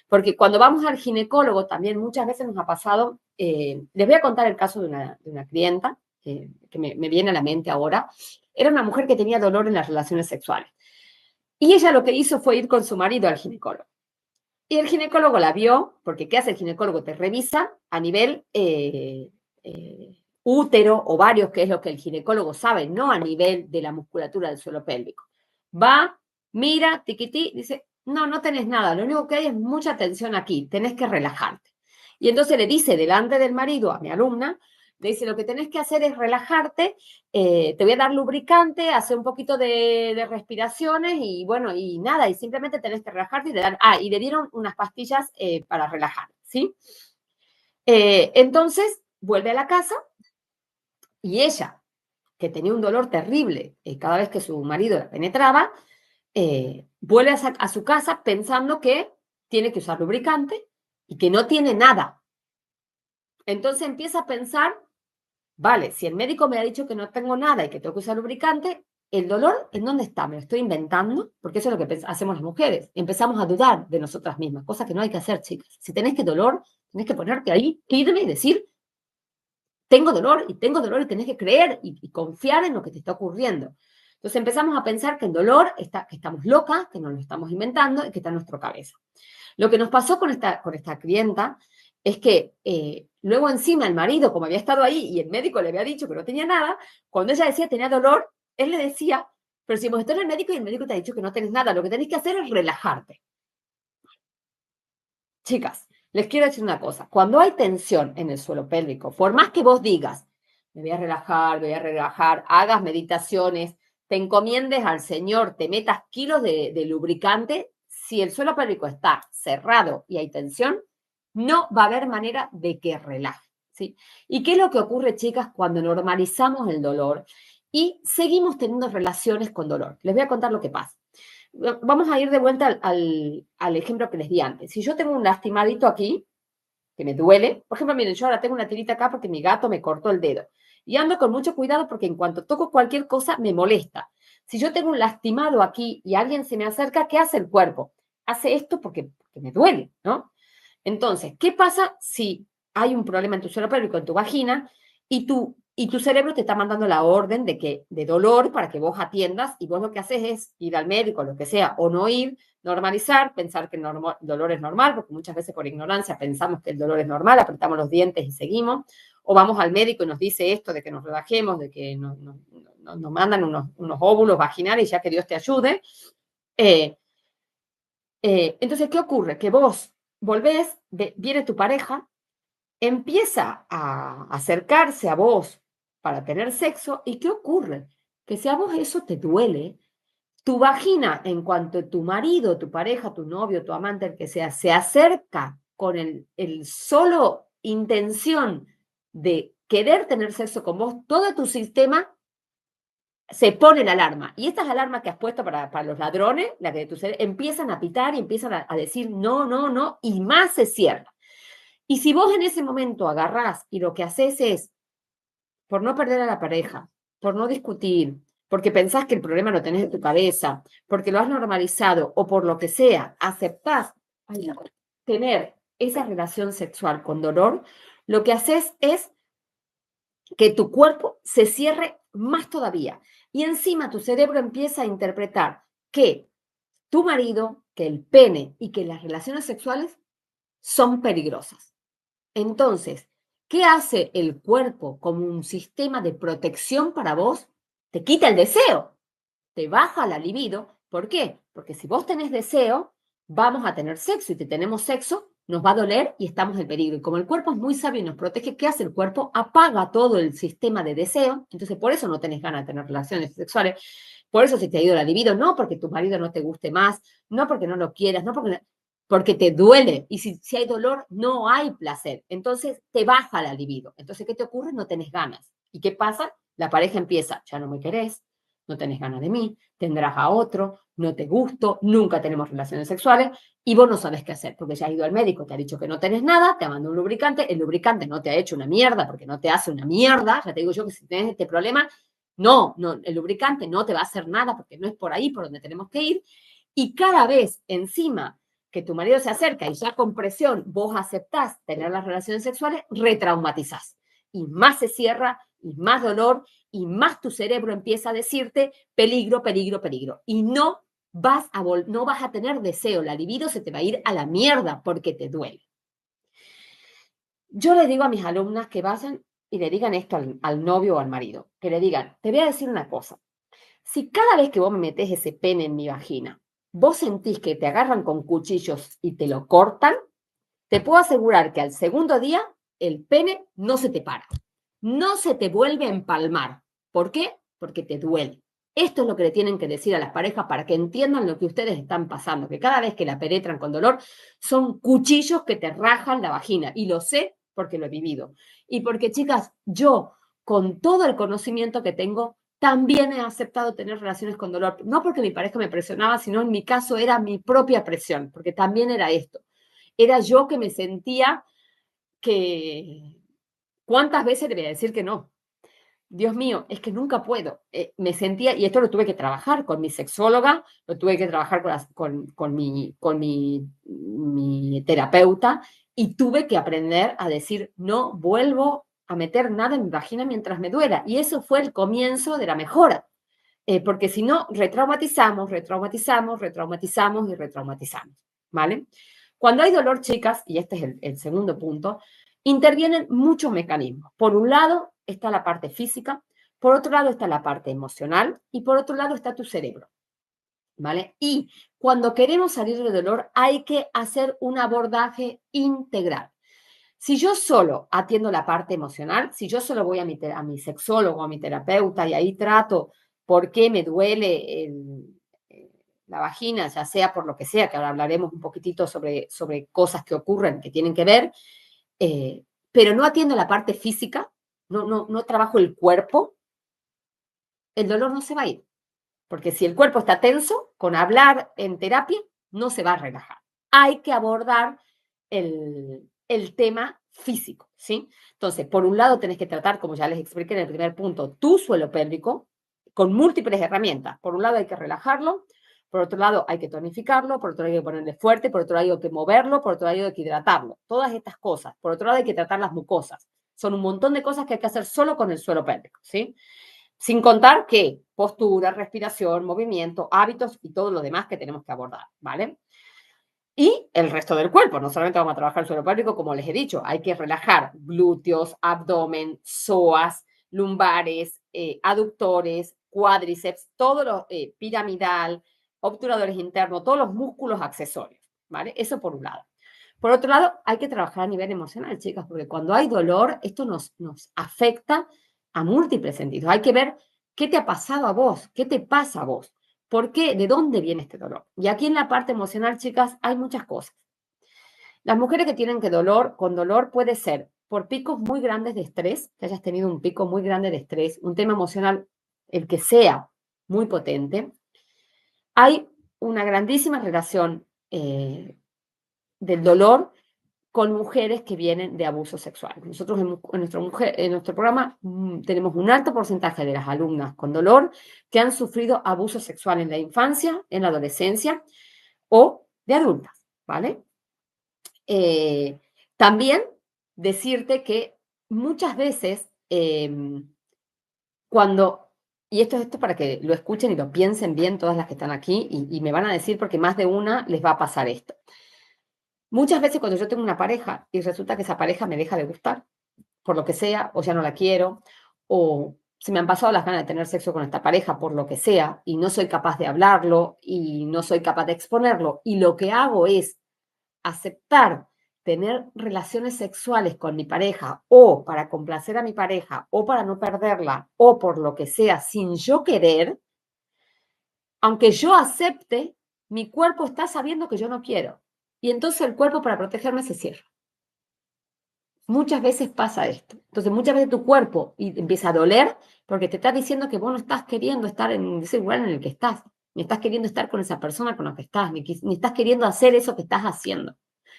porque cuando vamos al ginecólogo también muchas veces nos ha pasado. Les voy a contar el caso de una clienta que me viene a la mente ahora. Era una mujer que tenía dolor en las relaciones sexuales. Y ella lo que hizo fue ir con su marido al ginecólogo. Y el ginecólogo la vio, porque ¿qué hace el ginecólogo? Te revisa a nivel útero, ovarios, que es lo que el ginecólogo sabe, no a nivel de la musculatura del suelo pélvico. Va, mira, tiquití, dice, no, no tenés nada, lo único que hay es mucha tensión aquí, tenés que relajarte. Y entonces le dice delante del marido a mi alumna, le dice, lo que tenés que hacer es relajarte, te voy a dar lubricante, hacer un poquito de respiraciones y bueno, y nada, y simplemente tenés que relajarte y y le dieron unas pastillas para relajar, ¿sí? Entonces, vuelve a la casa y ella, que tenía un dolor terrible cada vez que su marido la penetraba, vuelve a su casa pensando que tiene que usar lubricante y que no tiene nada. Entonces empieza a pensar, vale, si el médico me ha dicho que no tengo nada y que tengo que usar lubricante, ¿el dolor en dónde está? ¿Me lo estoy inventando? Porque eso es lo que hacemos las mujeres. Empezamos a dudar de nosotras mismas, cosa que no hay que hacer, chicas. Si tenés que dolor, tenés que ponerte ahí, firme y decir, tengo dolor y tenés que creer y confiar en lo que te está ocurriendo. Entonces empezamos a pensar que el dolor está, que estamos locas, que nos lo estamos inventando y que está en nuestra cabeza. Lo que nos pasó con esta clienta es que luego encima el marido, como había estado ahí y el médico le había dicho que no tenía nada, cuando ella decía tenía dolor, él le decía, pero si hemos estado en el médico y el médico te ha dicho que no tenés nada, lo que tenés que hacer es relajarte. Chicas, les quiero decir una cosa, cuando hay tensión en el suelo pélvico, por más que vos digas, me voy a relajar, hagas meditaciones, te encomiendes al Señor, te metas kilos de lubricante, si el suelo pélvico está cerrado y hay tensión, no va a haber manera de que relaje, ¿sí? ¿Y qué es lo que ocurre, chicas, cuando normalizamos el dolor y seguimos teniendo relaciones con dolor? Les voy a contar lo que pasa. Vamos a ir de vuelta al ejemplo que les di antes. Si yo tengo un lastimadito aquí, que me duele, por ejemplo, miren, yo ahora tengo una tirita acá porque mi gato me cortó el dedo. Y ando con mucho cuidado porque en cuanto toco cualquier cosa me molesta. Si yo tengo un lastimado aquí y alguien se me acerca, ¿qué hace el cuerpo? Hace esto porque me duele, ¿no? Entonces, ¿qué pasa si hay un problema en tu suelo pélvico, en tu vagina, y tu cerebro te está mandando la orden de dolor para que vos atiendas, y vos lo que haces es ir al médico, lo que sea, o no ir, normalizar, pensar que el dolor es normal, porque muchas veces por ignorancia pensamos que el dolor es normal, apretamos los dientes y seguimos, o vamos al médico y nos dice esto de que nos relajemos, de que nos mandan unos óvulos vaginales y ya que Dios te ayude. Entonces, ¿qué ocurre? Que vos volvés, viene tu pareja, empieza a acercarse a vos para tener sexo, ¿y qué ocurre? Que si a vos eso te duele, tu vagina, en cuanto tu marido, tu pareja, tu novio, tu amante, el que sea, se acerca con el solo intención de querer tener sexo con vos, todo tu sistema se pone la alarma. Y estas alarmas que has puesto para los ladrones, la que empiezan a pitar y empiezan a decir no, no, no, y más se cierra. Y si vos en ese momento agarrás y lo que haces es, por no perder a la pareja, por no discutir, porque pensás que el problema lo tenés en tu cabeza, porque lo has normalizado o por lo que sea, aceptás tener esa relación sexual con dolor, lo que haces es que tu cuerpo se cierre más todavía. Y encima tu cerebro empieza a interpretar que tu marido, que el pene y que las relaciones sexuales son peligrosas. Entonces, ¿qué hace el cuerpo como un sistema de protección para vos? Te quita el deseo, te baja la libido. ¿Por qué? Porque si vos tenés deseo, vamos a tener sexo y si tenemos sexo, nos va a doler y estamos en peligro. Y como el cuerpo es muy sabio y nos protege, ¿qué hace el cuerpo? Apaga todo el sistema de deseo. Entonces, por eso no tenés ganas de tener relaciones sexuales. Por eso se te ha ido la libido, no porque tu marido no te guste más, no porque no lo quieras, no porque te duele. Y si hay dolor, no hay placer. Entonces, te baja la libido. Entonces, ¿qué te ocurre? No tenés ganas. ¿Y qué pasa? La pareja empieza, ya no me querés, no tenés ganas de mí, tendrás a otro, no te gusto, nunca tenemos relaciones sexuales y vos no sabes qué hacer, porque ya has ido al médico, te ha dicho que no tenés nada, te mandado un lubricante, el lubricante no te ha hecho una mierda, porque no te hace una mierda, ya te digo yo que si tenés este problema, no, el lubricante no te va a hacer nada, porque no es por ahí por donde tenemos que ir, y cada vez encima que tu marido se acerca y ya con presión vos aceptás tener las relaciones sexuales, retraumatizás. Y más se cierra, y más dolor, y más tu cerebro empieza a decirte peligro, peligro, peligro. Y no vas a tener deseo, la libido se te va a ir a la mierda porque te duele. Yo le digo a mis alumnas que vayan y le digan esto al novio o al marido, que le digan, te voy a decir una cosa, si cada vez que vos me metés ese pene en mi vagina, vos sentís que te agarran con cuchillos y te lo cortan, te puedo asegurar que al segundo día el pene no se te para, no se te vuelve a empalmar. ¿Por qué? Porque te duele. Esto es lo que le tienen que decir a las parejas para que entiendan lo que ustedes están pasando, que cada vez que la penetran con dolor son cuchillos que te rajan la vagina. Y lo sé porque lo he vivido. Y porque, chicas, yo, con todo el conocimiento que tengo, también he aceptado tener relaciones con dolor. No porque mi pareja me presionaba, sino en mi caso era mi propia presión, porque también era esto. Era yo que me sentía que... ¿Cuántas veces le voy a decir que no? Dios mío, es que nunca puedo. Me sentía, y esto lo tuve que trabajar con mi sexóloga, lo tuve que trabajar con mi terapeuta, y tuve que aprender a decir, no vuelvo a meter nada en mi vagina mientras me duela. Y eso fue el comienzo de la mejora. Porque si no, retraumatizamos, retraumatizamos, retraumatizamos y retraumatizamos. ¿Vale? Cuando hay dolor, chicas, y este es el segundo punto, intervienen muchos mecanismos. Por un lado está la parte física, por otro lado está la parte emocional y por otro lado está tu cerebro. ¿Vale? Y cuando queremos salir del dolor hay que hacer un abordaje integral. Si yo solo atiendo la parte emocional, si yo solo voy a mi sexólogo, a mi terapeuta y ahí trato por qué me duele la vagina, ya sea por lo que sea, que ahora hablaremos un poquitito sobre cosas que ocurren, que tienen que ver, pero no atiendo la parte física, no trabajo el cuerpo, el dolor no se va a ir. Porque si el cuerpo está tenso, con hablar en terapia no se va a relajar. Hay que abordar el tema físico, ¿sí? Entonces, por un lado tenés que tratar, como ya les expliqué en el primer punto, tu suelo pélvico con múltiples herramientas. Por un lado hay que relajarlo, por otro lado hay que tonificarlo, por otro lado hay que ponerle fuerte, por otro lado hay que moverlo, por otro lado hay que hidratarlo. Todas estas cosas. Por otro lado hay que tratar las mucosas. Son un montón de cosas que hay que hacer solo con el suelo pélvico, ¿sí? Sin contar que postura, respiración, movimiento, hábitos y todo lo demás que tenemos que abordar, ¿vale? Y el resto del cuerpo, no solamente vamos a trabajar el suelo pélvico, como les he dicho, hay que relajar glúteos, abdomen, psoas, lumbares, aductores, cuádriceps, todo lo piramidal, obturadores internos, todos los músculos accesorios, ¿vale? Eso por un lado. Por otro lado, hay que trabajar a nivel emocional, chicas, porque cuando hay dolor, esto nos afecta a múltiples sentidos. Hay que ver qué te ha pasado a vos, qué te pasa a vos, por qué, de dónde viene este dolor. Y aquí en la parte emocional, chicas, hay muchas cosas. Las mujeres que tienen con dolor puede ser por picos muy grandes de estrés, que hayas tenido un pico muy grande de estrés, un tema emocional, el que sea, muy potente. Hay una grandísima relación del dolor con mujeres que vienen de abuso sexual. Nosotros en nuestro programa tenemos un alto porcentaje de las alumnas con dolor que han sufrido abuso sexual en la infancia, en la adolescencia o de adultas, ¿vale? También decirte que muchas veces cuando, y esto para que lo escuchen y lo piensen bien todas las que están aquí y me van a decir porque más de una les va a pasar esto. Muchas veces cuando yo tengo una pareja y resulta que esa pareja me deja de gustar, por lo que sea, o ya no la quiero, o se me han pasado las ganas de tener sexo con esta pareja, por lo que sea, y no soy capaz de hablarlo y no soy capaz de exponerlo, y lo que hago es aceptar tener relaciones sexuales con mi pareja o para complacer a mi pareja o para no perderla o por lo que sea sin yo querer, aunque yo acepte, mi cuerpo está sabiendo que yo no quiero. Y entonces el cuerpo para protegerme se cierra. Muchas veces pasa esto. Entonces muchas veces tu cuerpo empieza a doler porque te está diciendo que vos no estás queriendo estar en ese lugar en el que estás, ni estás queriendo estar con esa persona con la que estás, ni estás queriendo hacer eso que estás haciendo.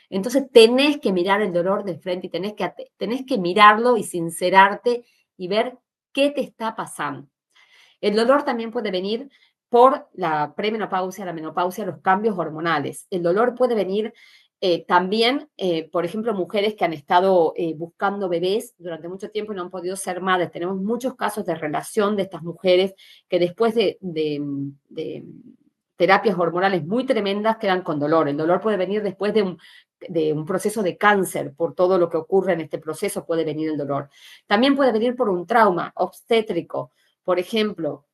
Entonces tenés que mirar el dolor de frente y tenés que mirarlo y sincerarte y ver qué te está pasando. El dolor también puede venir por la premenopausia, la menopausia, los cambios hormonales. El dolor puede venir también, por ejemplo, mujeres que han estado buscando bebés durante mucho tiempo y no han podido ser madres. Tenemos muchos casos de relación de estas mujeres que después de terapias hormonales muy tremendas quedan con dolor. El dolor puede venir después de un proceso de cáncer, por todo lo que ocurre en este proceso puede venir el dolor. También puede venir por un trauma obstétrico. Por ejemplo,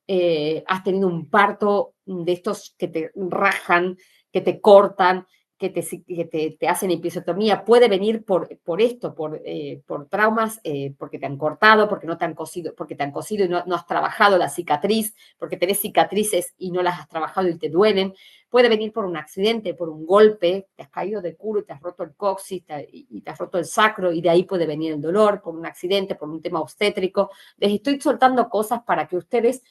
has tenido un parto de estos que te rajan, que te cortan, te hacen episiotomía, puede venir por esto, por traumas, porque te han cortado, porque no te han cosido, porque te han cosido y no has trabajado la cicatriz, porque tenés cicatrices y no las has trabajado y te duelen. Puede venir por un accidente, por un golpe, te has caído de culo y te has roto el coxis y te has roto el sacro y de ahí puede venir el dolor, por un accidente, por un tema obstétrico. Les estoy soltando cosas para que ustedes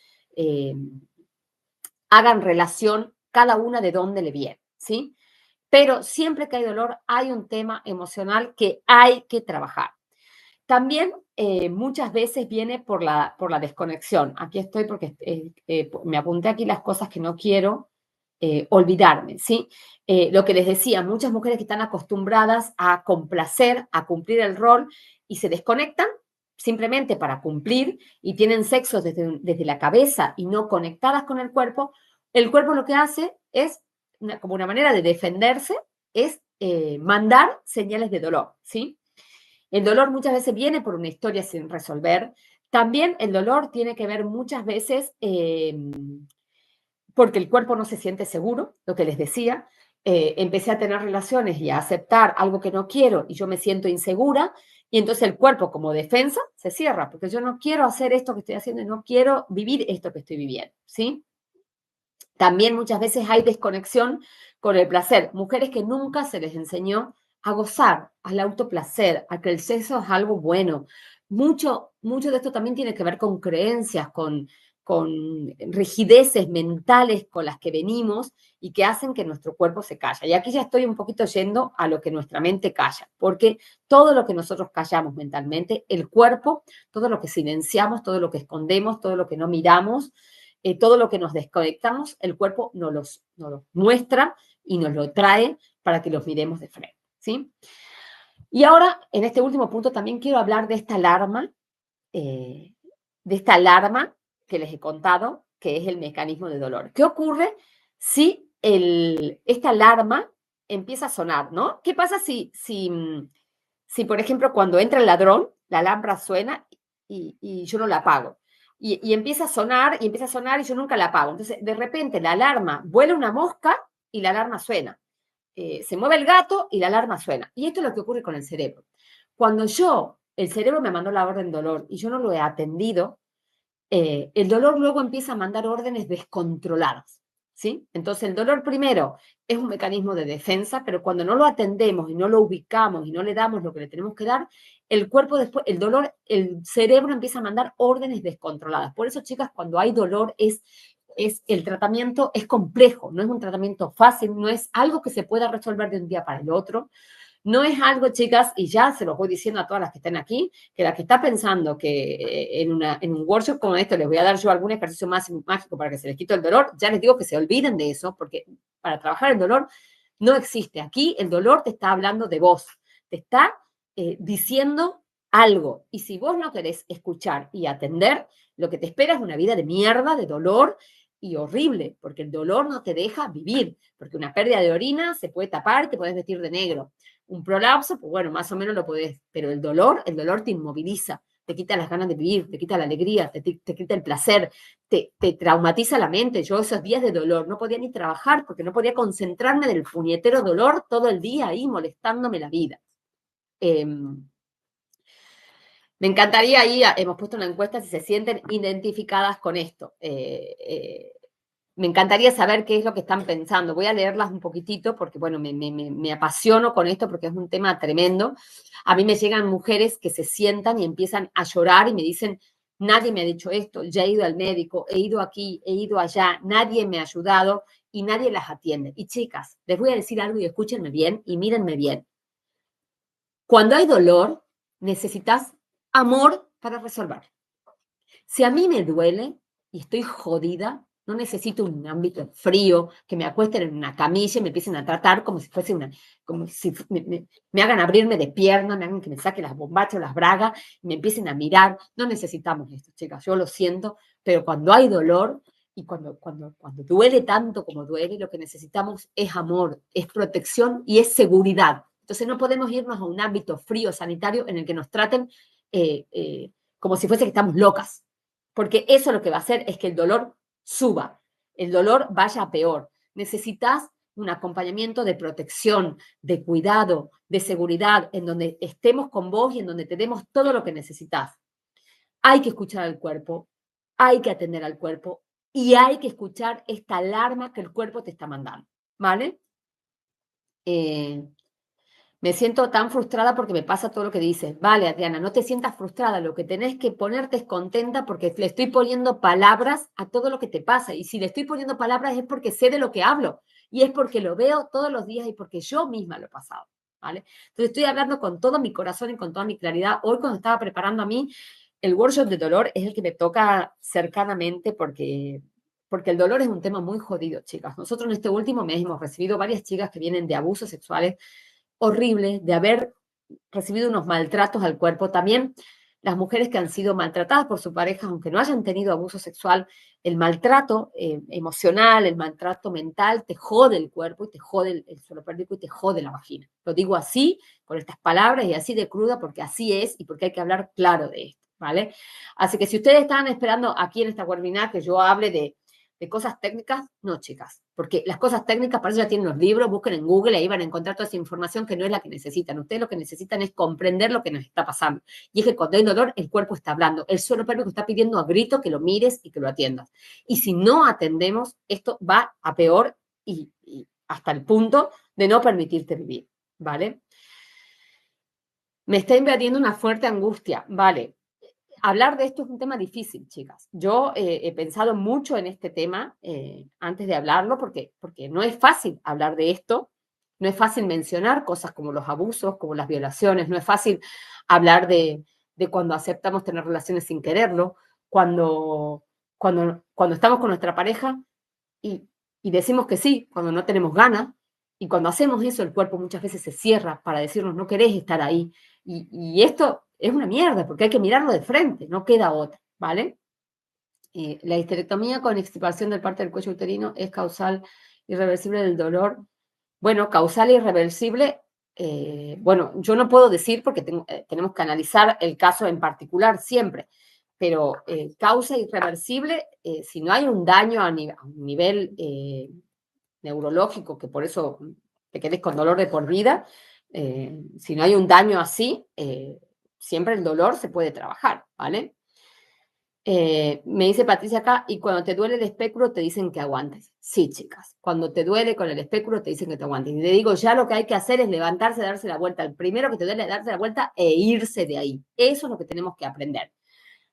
hagan relación cada una de dónde le viene, ¿sí? Pero siempre que hay dolor hay un tema emocional que hay que trabajar. También muchas veces viene por la desconexión. Aquí estoy porque me apunté aquí las cosas que no quiero olvidarme, ¿sí? Lo que les decía, muchas mujeres que están acostumbradas a complacer, a cumplir el rol y se desconectan simplemente para cumplir y tienen sexo desde la cabeza y no conectadas con el cuerpo lo que hace es, como una manera de defenderse, es mandar señales de dolor, ¿sí? El dolor muchas veces viene por una historia sin resolver. También el dolor tiene que ver muchas veces porque el cuerpo no se siente seguro, lo que les decía. Empecé a tener relaciones y a aceptar algo que no quiero y yo me siento insegura y entonces el cuerpo como defensa se cierra porque yo no quiero hacer esto que estoy haciendo y no quiero vivir esto que estoy viviendo, ¿sí? También muchas veces hay desconexión con el placer. Mujeres que nunca se les enseñó a gozar, al autoplacer, a que el sexo es algo bueno. Mucho de esto también tiene que ver con creencias, con rigideces mentales con las que venimos y que hacen que nuestro cuerpo se calla. Y aquí ya estoy un poquito yendo a lo que nuestra mente calla, porque todo lo que nosotros callamos mentalmente, el cuerpo, todo lo que silenciamos, todo lo que escondemos, todo lo que no miramos, todo lo que nos desconectamos, el cuerpo nos los muestra y nos lo trae para que los miremos de frente, ¿sí? Y ahora, en este último punto, también quiero hablar eh, de esta alarma que les he contado, que es el mecanismo de dolor. ¿Qué ocurre si esta alarma empieza a sonar, ¿no? ¿Qué pasa si, por ejemplo, cuando entra el ladrón, la alarma suena y yo no la apago? Y empieza a sonar y empieza a sonar y yo nunca la apago. Entonces, de repente, la alarma, vuela una mosca y la alarma suena. Se mueve el gato y la alarma suena. Y esto es lo que ocurre con el cerebro. Cuando el cerebro me mandó la orden dolor y yo no lo he atendido, el dolor luego empieza a mandar órdenes descontroladas, ¿sí? Entonces el dolor primero es un mecanismo de defensa, pero cuando no lo atendemos y no lo ubicamos y no le damos lo que le tenemos que dar, el cuerpo después, el dolor, el cerebro empieza a mandar órdenes descontroladas. Por eso, chicas, cuando hay dolor el tratamiento es complejo, no es un tratamiento fácil, no es algo que se pueda resolver de un día para el otro. No es algo, chicas, y ya se los voy diciendo a todas las que estén aquí, que la que está pensando que en un workshop como esto les voy a dar yo algún ejercicio más mágico para que se les quite el dolor, ya les digo que se olviden de eso, porque para trabajar el dolor no existe. Aquí el dolor te está hablando de vos, te está diciendo algo. Y si vos no querés escuchar y atender, lo que te espera es una vida de mierda, de dolor y horrible, porque el dolor no te deja vivir, porque una pérdida de orina se puede tapar, te puedes vestir de negro. Un prolapso, pues bueno, más o menos lo podés, pero el dolor te inmoviliza, te quita las ganas de vivir, te quita la alegría, te quita el placer, te traumatiza la mente. Yo esos días de dolor no podía ni trabajar porque no podía concentrarme del puñetero dolor todo el día ahí molestándome la vida. Me encantaría ahí, hemos puesto una encuesta si se sienten identificadas con esto. Me encantaría saber qué es lo que están pensando. Voy a leerlas un poquitito porque, bueno, me apasiono con esto porque es un tema tremendo. A mí me llegan mujeres que se sientan y empiezan a llorar y me dicen, nadie me ha dicho esto, ya he ido al médico, he ido aquí, he ido allá, nadie me ha ayudado y nadie las atiende. Y chicas, les voy a decir algo y escúchenme bien y mírenme bien. Cuando hay dolor, necesitas amor para resolver. Si a mí me duele y estoy jodida, no necesito un ámbito frío, que me acuesten en una camilla y me empiecen a tratar como si fuese como si me hagan abrirme de pierna, me hagan que me saque las bombachas o las bragas, y me empiecen a mirar. No necesitamos esto, chicas, yo lo siento, pero cuando hay dolor y cuando duele tanto como duele, lo que necesitamos es amor, es protección y es seguridad. Entonces no podemos irnos a un ámbito frío sanitario en el que nos traten como si fuese que estamos locas, porque eso lo que va a hacer es que el dolor suba, el dolor vaya a peor. Necesitas un acompañamiento de protección, de cuidado, de seguridad, en donde estemos con vos y en donde te demos todo lo que necesitas. Hay que escuchar al cuerpo, hay que atender al cuerpo y hay que escuchar esta alarma que el cuerpo te está mandando, ¿vale? Me siento tan frustrada porque me pasa todo lo que dices. Vale, Adriana, no te sientas frustrada. Lo que tenés que ponerte es contenta porque le estoy poniendo palabras a todo lo que te pasa. Y si le estoy poniendo palabras es porque sé de lo que hablo. Y es porque lo veo todos los días y porque yo misma lo he pasado. ¿Vale? Entonces estoy hablando con todo mi corazón y con toda mi claridad. Hoy cuando estaba preparando a mí, el workshop de dolor es el que me toca cercanamente porque el dolor es un tema muy jodido, chicas. Nosotros en este último mes hemos recibido varias chicas que vienen de abusos sexuales horribles, de haber recibido unos maltratos al cuerpo. También las mujeres que han sido maltratadas por su pareja, aunque no hayan tenido abuso sexual, el maltrato emocional, el maltrato mental, te jode el cuerpo y te jode el suelo pélvico y te jode la vagina. Lo digo así, con estas palabras y así de cruda, porque así es y porque hay que hablar claro de esto, ¿vale? Así que si ustedes estaban esperando aquí en esta webinar que yo hable de cosas técnicas, no, chicas. porque las cosas técnicas para eso ya tienen los libros, busquen en Google, ahí van a encontrar toda esa información que no es la que necesitan. Ustedes lo que necesitan es comprender lo que nos está pasando. Y es que cuando hay dolor, el cuerpo está hablando, el suelo pélvico está pidiendo a grito que lo mires y que lo atiendas. Y si no atendemos, esto va a peor y hasta el punto de no permitirte vivir, ¿vale? Me está invadiendo una fuerte angustia, ¿vale? Hablar de esto es un tema difícil, chicas. Yo he pensado mucho en este tema antes de hablarlo porque no es fácil hablar de esto, no es fácil mencionar cosas como los abusos, como las violaciones, no es fácil hablar de cuando aceptamos tener relaciones sin quererlo, cuando estamos con nuestra pareja y, y decimos que sí, cuando no tenemos ganas, y cuando hacemos eso el cuerpo muchas veces se cierra para decirnos no querés estar ahí. Y esto es una mierda, porque hay que mirarlo de frente, no queda otra, ¿vale? La histerectomía con extirpación del parte del cuello uterino es causal irreversible del dolor. Bueno, causal e irreversible, bueno, yo no puedo decir porque tenemos que analizar el caso en particular siempre, pero causa irreversible, si no hay un daño a un nivel neurológico, que por eso te quedes con dolor de por vida, si no hay un daño así, siempre el dolor se puede trabajar, ¿vale? Me dice Patricia acá, y cuando te duele el espéculo te dicen que aguantes. Sí, chicas, cuando te duele con el espéculo te dicen que te aguantes. Y te digo, ya lo que hay que hacer es levantarse, darse la vuelta. El primero que te duele es darse la vuelta e irse de ahí. Eso es lo que tenemos que aprender,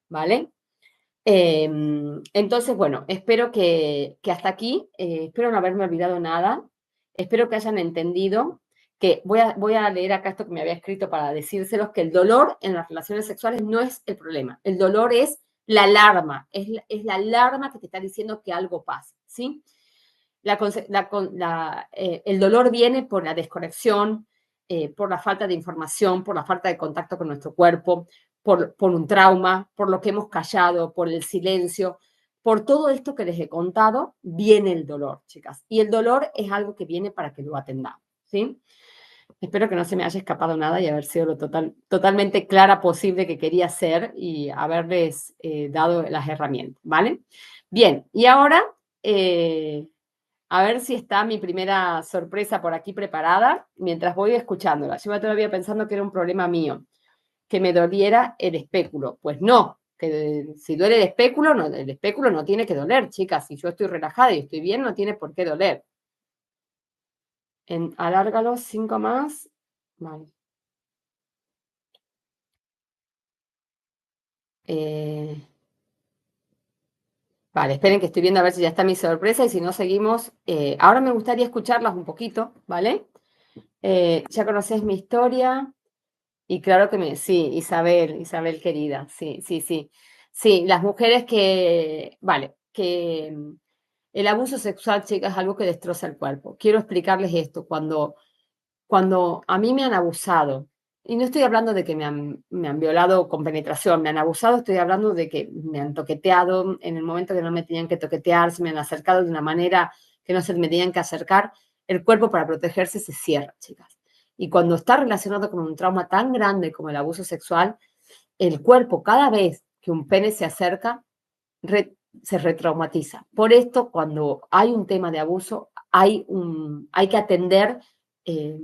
¿vale? Entonces, bueno, espero que hasta aquí, espero no haberme olvidado nada, espero que hayan entendido que voy a leer acá esto que me había escrito para decírselos, que el dolor en las relaciones sexuales no es el problema, el dolor es la alarma, es la alarma que te está diciendo que algo pasa, ¿sí? El dolor viene por la desconexión, por la falta de información, por la falta de contacto con nuestro cuerpo, por un trauma, por lo que hemos callado, por el silencio, por todo esto que les he contado, viene el dolor, chicas. Y el dolor es algo que viene para que lo atendamos, ¿sí? Espero que no se me haya escapado nada y haber sido lo totalmente clara posible que quería ser y haberles dado las herramientas, ¿vale? Bien, y ahora a ver si está mi primera sorpresa por aquí preparada mientras voy escuchándola. Yo iba todavía pensando que era un problema mío, que me doliera el espéculo. Pues no, que si duele el espéculo no tiene que doler, chicas. Si yo estoy relajada y estoy bien, no tiene por qué doler. Alárgalo 5 más. Vale. Vale, esperen que estoy viendo a ver si ya está mi sorpresa y si no seguimos. Ahora me gustaría escucharlas un poquito, ¿vale? Ya conoces mi historia. Y claro que sí, Isabel querida, sí, sí, sí. Sí, las mujeres vale, que el abuso sexual, chicas, es algo que destroza el cuerpo. Quiero explicarles esto. Cuando a mí me han abusado, y no estoy hablando de que me han violado con penetración, me han abusado, estoy hablando de que me han toqueteado en el momento que no me tenían que toquetear, se me han acercado de una manera que no se me tenían que acercar, el cuerpo para protegerse se cierra, chicas. Y cuando está relacionado con un trauma tan grande como el abuso sexual, el cuerpo cada vez que un pene se acerca, se retraumatiza. Por esto, cuando hay un tema de abuso, hay que atender, eh,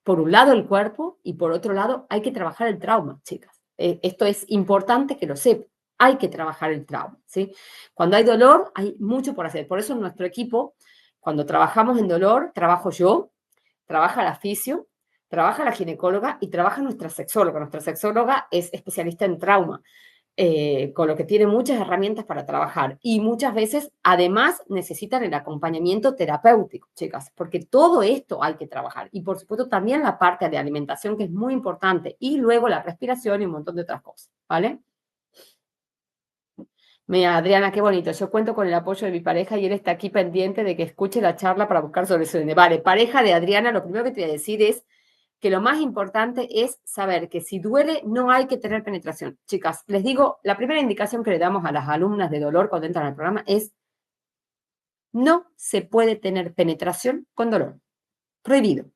por un lado, el cuerpo y por otro lado, hay que trabajar el trauma, chicas. Esto es importante que lo sepan. Hay que trabajar el trauma, ¿sí? Cuando hay dolor, hay mucho por hacer. Por eso en nuestro equipo, cuando trabajamos en dolor, trabajo yo, trabaja la fisio, trabaja la ginecóloga y trabaja nuestra sexóloga. Nuestra sexóloga es especialista en trauma, con lo que tiene muchas herramientas para trabajar. Y muchas veces, además, necesitan el acompañamiento terapéutico, chicas, porque todo esto hay que trabajar. Y por supuesto, también la parte de alimentación, que es muy importante. Y luego la respiración y un montón de otras cosas, ¿vale? Mira, Adriana, qué bonito. Yo cuento con el apoyo de mi pareja y él está aquí pendiente de que escuche la charla para buscar soluciones. Vale, pareja de Adriana, lo primero que te voy a decir es que lo más importante es saber que si duele no hay que tener penetración. Chicas, les digo, la primera indicación que le damos a las alumnas de dolor cuando entran al programa es no se puede tener penetración con dolor. Prohibido.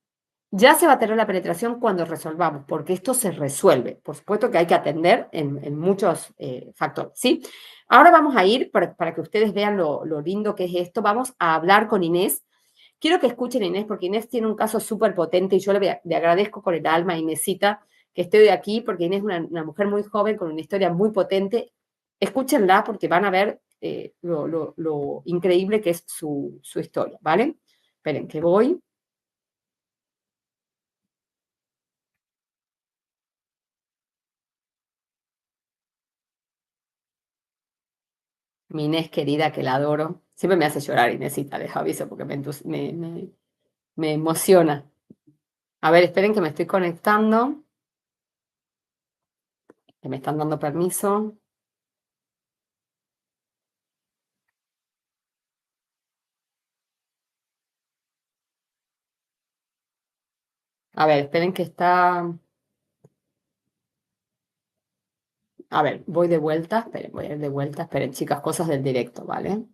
Ya se va a tener la penetración cuando resolvamos, porque esto se resuelve. Por supuesto que hay que atender en muchos factores, ¿sí? Ahora vamos a ir, para que ustedes vean lo lindo que es esto, vamos a hablar con Inés. Quiero que escuchen a Inés, porque Inés tiene un caso súper potente y yo le agradezco con el alma a Inésita que esté hoy aquí, porque Inés es una mujer muy joven con una historia muy potente. Escúchenla porque van a ver lo increíble que es su historia, ¿vale? Esperen, que voy. Mi Inés querida, que la adoro. Siempre me hace llorar, Inésita, les aviso, porque me emociona. A ver, esperen que me estoy conectando, que me están dando permiso. A ver, esperen que está... A ver, voy de vuelta, esperen, voy a ir de vuelta, esperen, chicas, cosas del directo, ¿vale?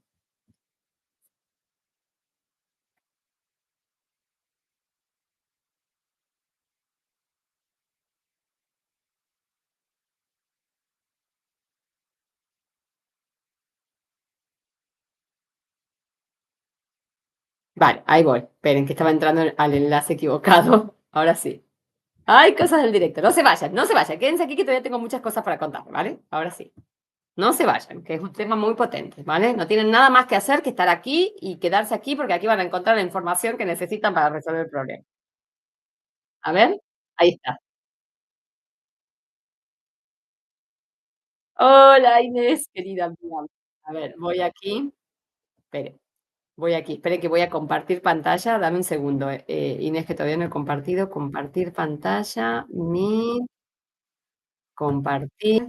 Vale, ahí voy. Esperen, que estaba entrando al enlace equivocado. Ahora sí. Hay cosas del directo. No se vayan, no se vayan. Quédense aquí que todavía tengo muchas cosas para contar, ¿vale? Ahora sí. No se vayan, que es un tema muy potente, ¿vale? No tienen nada más que hacer que estar aquí y quedarse aquí porque aquí van a encontrar la información que necesitan para resolver el problema. A ver, ahí está. Hola Inés, querida mía. A ver, voy aquí. Espere, voy aquí. Espere que voy a compartir pantalla. Dame un segundo. Inés, que todavía no he compartido. Compartir pantalla. Compartir.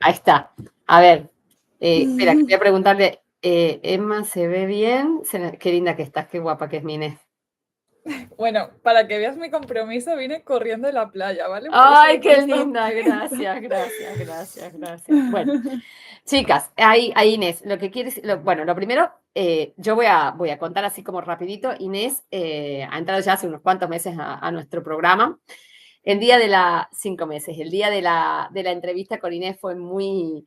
Ahí está. A ver, espera, que voy a preguntarle. Emma, ¿se ve bien? Qué linda que estás, qué guapa que es mi Inés. Bueno, para que veas mi compromiso, vine corriendo de la playa, ¿vale? Por eso Ay, he qué puesto. linda, gracias, gracias, gracias, gracias. Bueno, chicas, ahí Inés, lo que quieres, bueno, lo primero, yo voy a contar así como rapidito. Inés ha entrado ya hace unos cuantos meses a nuestro programa. El día de 5 meses, el día de la entrevista con Inés fue muy,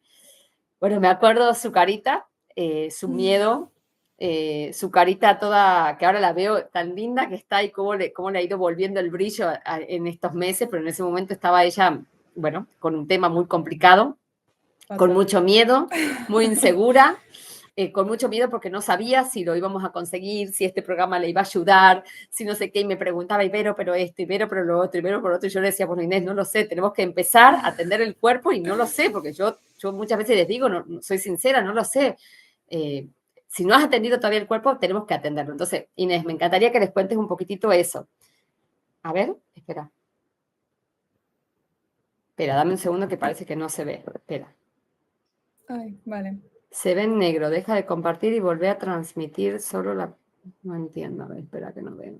bueno, me acuerdo su carita, su miedo, su carita toda, que ahora la veo tan linda que está y cómo le ha ido volviendo el brillo en estos meses, pero en ese momento estaba ella, bueno, con un tema muy complicado, con Fatal. mucho miedo, muy insegura, con mucho miedo porque no sabía si lo íbamos a conseguir, si este programa le iba a ayudar, si no sé qué, y me preguntaba, Ibero, pero esto, Ibero, pero lo otro, Ibero, por lo otro, y yo le decía, bueno, Inés, no lo sé, tenemos que empezar a atender el cuerpo y no lo sé, porque yo muchas veces les digo, no, soy sincera, no lo sé. Eh, si no has atendido todavía el cuerpo, tenemos que atenderlo. Entonces, Inés, me encantaría que les cuentes un poquitito eso. A ver, espera, dame un segundo que parece que no se ve. Espera. Ay, vale. Se ve en negro, deja de compartir y volver a transmitir solo la... No entiendo, a ver, espera que no veo.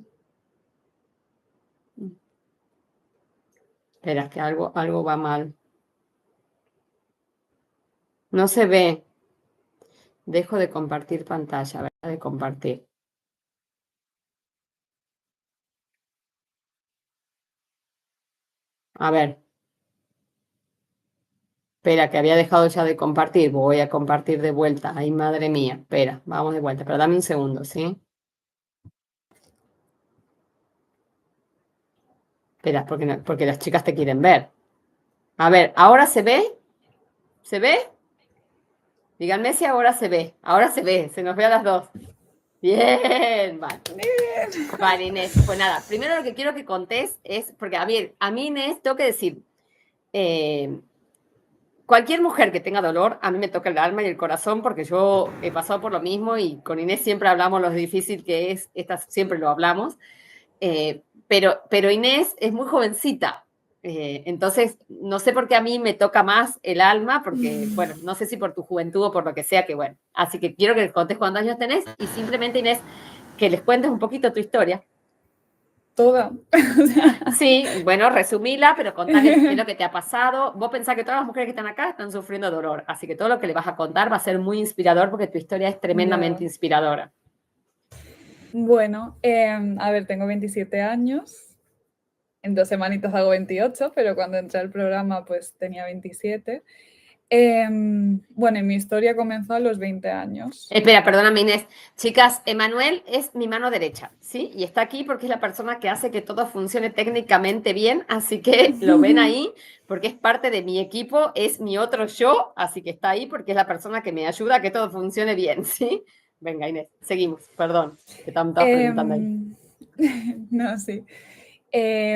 Espera, es que algo va mal. No se ve. Dejo de compartir pantalla, ¿verdad? De compartir. A ver, espera, que había dejado ya de compartir. Voy a compartir de vuelta. Ay, madre mía. Espera, vamos de vuelta. Pero dame un segundo, ¿sí? Espera, porque las chicas te quieren ver. A ver, ¿ahora se ve? ¿Se ve? Díganme si ahora se ve. Ahora se ve, se nos ve a las dos. Bien, vale. Vale, Inés. Pues nada, primero lo que quiero que contés es, porque a mí Inés, tengo que decir, eh, cualquier mujer que tenga dolor, a mí me toca el alma y el corazón porque yo he pasado por lo mismo y con Inés siempre hablamos lo difícil que es, siempre lo hablamos, pero Inés es muy jovencita, entonces no sé por qué a mí me toca más el alma, porque bueno, no sé si por tu juventud o por lo que sea, que bueno, así que quiero que les contes cuántos años tenés y simplemente Inés, que les cuentes un poquito tu historia. Toda. Sí, bueno, resumila, pero contale qué es lo que te ha pasado. Vos pensás que todas las mujeres que están acá están sufriendo dolor, así que todo lo que le vas a contar va a ser muy inspirador porque tu historia es tremendamente Ya. inspiradora. Bueno, a ver, tengo 27 años. En 2 semanitas hago 28, pero cuando entré al programa pues tenía 27. Bueno, y mi historia comenzó a los 20 años. Espera, perdóname, Inés. Chicas, Emanuel es mi mano derecha, ¿sí? Y está aquí porque es la persona que hace que todo funcione técnicamente bien, así que lo ven ahí porque es parte de mi equipo, es mi otro yo, así que está ahí porque es la persona que me ayuda a que todo funcione bien, ¿sí? Venga, Inés, seguimos, perdón, que estabas preguntando ahí. Em, no, sí.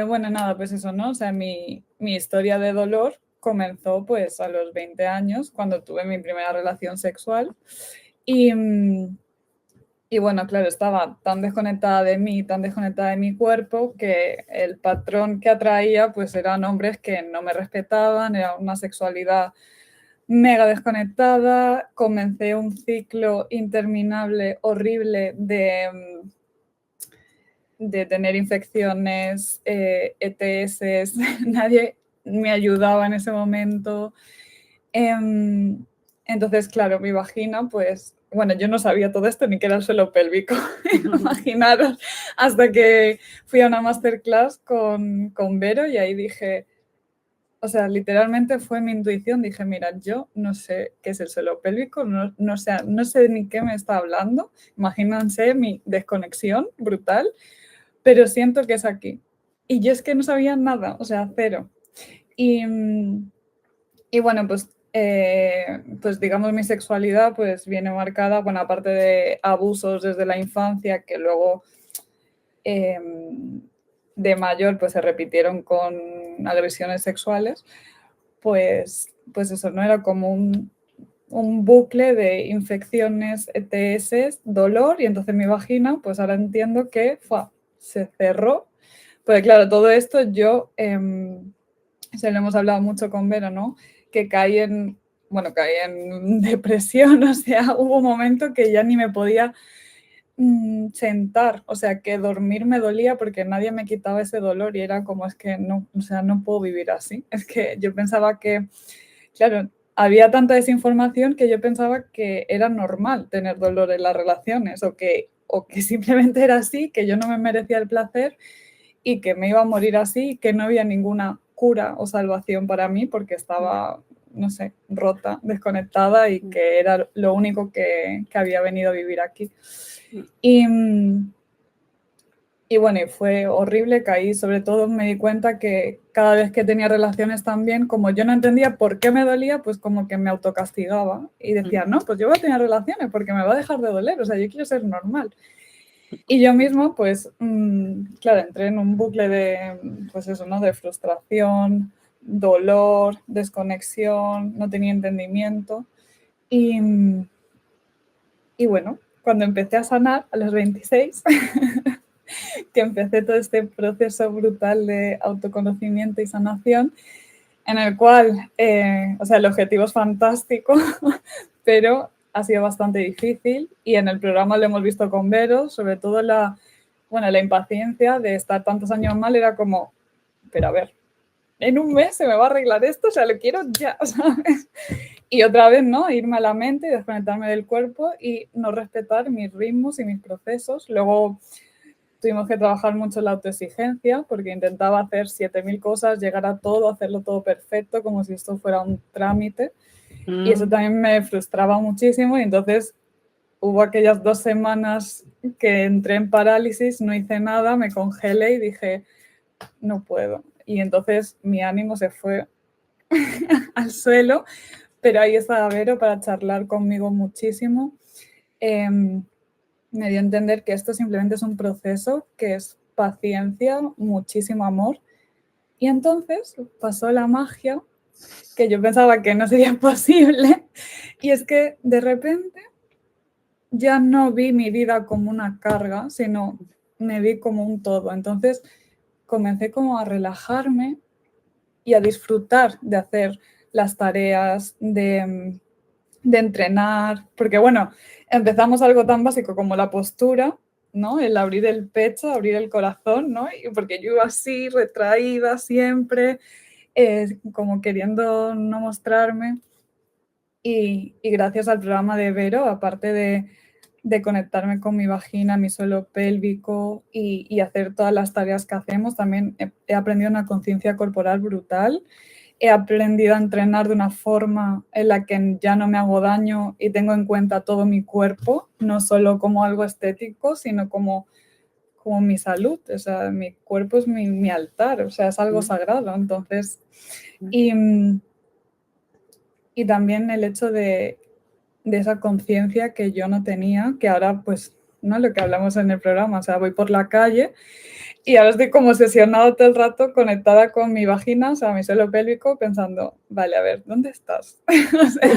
Bueno, nada, pues eso, ¿no? O sea, mi historia de dolor comenzó pues a los 20 años, cuando tuve mi primera relación sexual. Y, y bueno, claro, estaba tan desconectada de mí, tan desconectada de mi cuerpo, que el patrón que atraía pues eran hombres que no me respetaban, era una sexualidad mega desconectada. Comencé un ciclo interminable, horrible de tener infecciones, ETS, nadie me ayudaba en ese momento. Entonces, claro, mi vagina, pues, bueno, yo no sabía todo esto ni que era el suelo pélvico, imaginaros, hasta que fui a una masterclass con Vero y ahí dije, o sea, literalmente fue mi intuición, dije, mira, yo no sé qué es el suelo pélvico, no sé ni qué me está hablando, imagínense mi desconexión brutal, pero siento que es aquí. Y yo es que no sabía nada, o sea, cero. Y, y bueno, pues digamos mi sexualidad pues viene marcada, bueno, aparte de abusos desde la infancia que luego eh, de mayor pues se repitieron con agresiones sexuales, pues eso, ¿no? Era como un bucle de infecciones, ETS, dolor, y entonces mi vagina, pues ahora entiendo que se cerró. Pues claro, todo esto yo, se lo hemos hablado mucho con Vero, ¿no? Que caí en depresión, o sea, hubo un momento que ya ni me podía sentar, o sea, que dormir me dolía porque nadie me quitaba ese dolor y era como, es que no, o sea, no puedo vivir así. Es que yo pensaba que, claro, había tanta desinformación que yo pensaba que era normal tener dolor en las relaciones o que simplemente era así, que yo no me merecía el placer y que me iba a morir así, que no había ninguna cura o salvación para mí porque estaba, no sé, rota, desconectada y que era lo único que había venido a vivir aquí. Y, y bueno, y fue horrible, caí, sobre todo me di cuenta que cada vez que tenía relaciones también, como yo no entendía por qué me dolía, pues como que me autocastigaba y decía, no, pues yo voy a tener relaciones porque me va a dejar de doler, o sea, yo quiero ser normal. Y yo mismo, pues, claro, entré en un bucle de, pues eso, ¿no? De frustración, dolor, desconexión, no tenía entendimiento. Y, y bueno, cuando empecé a sanar a los 26, que empecé todo este proceso brutal de autoconocimiento y sanación, en el cual, o sea, el objetivo es fantástico, pero ha sido bastante difícil y en el programa lo hemos visto con Vero, sobre todo la impaciencia de estar tantos años mal era como, pero a ver, en un mes se me va a arreglar esto, o sea, lo quiero ya, ¿sabes? Y otra vez, ¿no? Irme a la mente y desconectarme del cuerpo y no respetar mis ritmos y mis procesos. Luego tuvimos que trabajar mucho en la autoexigencia porque intentaba hacer 7000 cosas, llegar a todo, hacerlo todo perfecto, como si esto fuera un trámite. Y eso también me frustraba muchísimo y entonces hubo aquellas 2 semanas que entré en parálisis, no hice nada, me congelé y dije, no puedo. Y entonces mi ánimo se fue al suelo, pero ahí estaba Vero para charlar conmigo muchísimo. Me dio a entender que esto simplemente es un proceso, que es paciencia, muchísimo amor. Y entonces pasó la magia, que yo pensaba que no sería posible, y es que de repente ya no vi mi vida como una carga, sino me vi como un todo. Entonces comencé como a relajarme y a disfrutar de hacer las tareas, de entrenar, porque bueno, empezamos algo tan básico como la postura, ¿no? El abrir el pecho, abrir el corazón, ¿no? Y porque yo iba así, retraída siempre, como queriendo no mostrarme. Y gracias al programa de Vero, aparte de conectarme con mi vagina, mi suelo pélvico y hacer todas las tareas que hacemos. También he aprendido una conciencia corporal brutal. He aprendido a entrenar de una forma en la que ya no me hago daño y tengo en cuenta todo mi cuerpo, no solo como algo estético, sino como mi salud. O sea, mi cuerpo es mi altar, o sea, es algo sagrado. Entonces, y también el hecho de esa conciencia que yo no tenía, que ahora pues, ¿no? Lo que hablamos en el programa, o sea, voy por la calle y ahora estoy como obsesionada todo el rato conectada con mi vagina, o sea, mi suelo pélvico, pensando, vale, a ver, ¿dónde estás? O sea,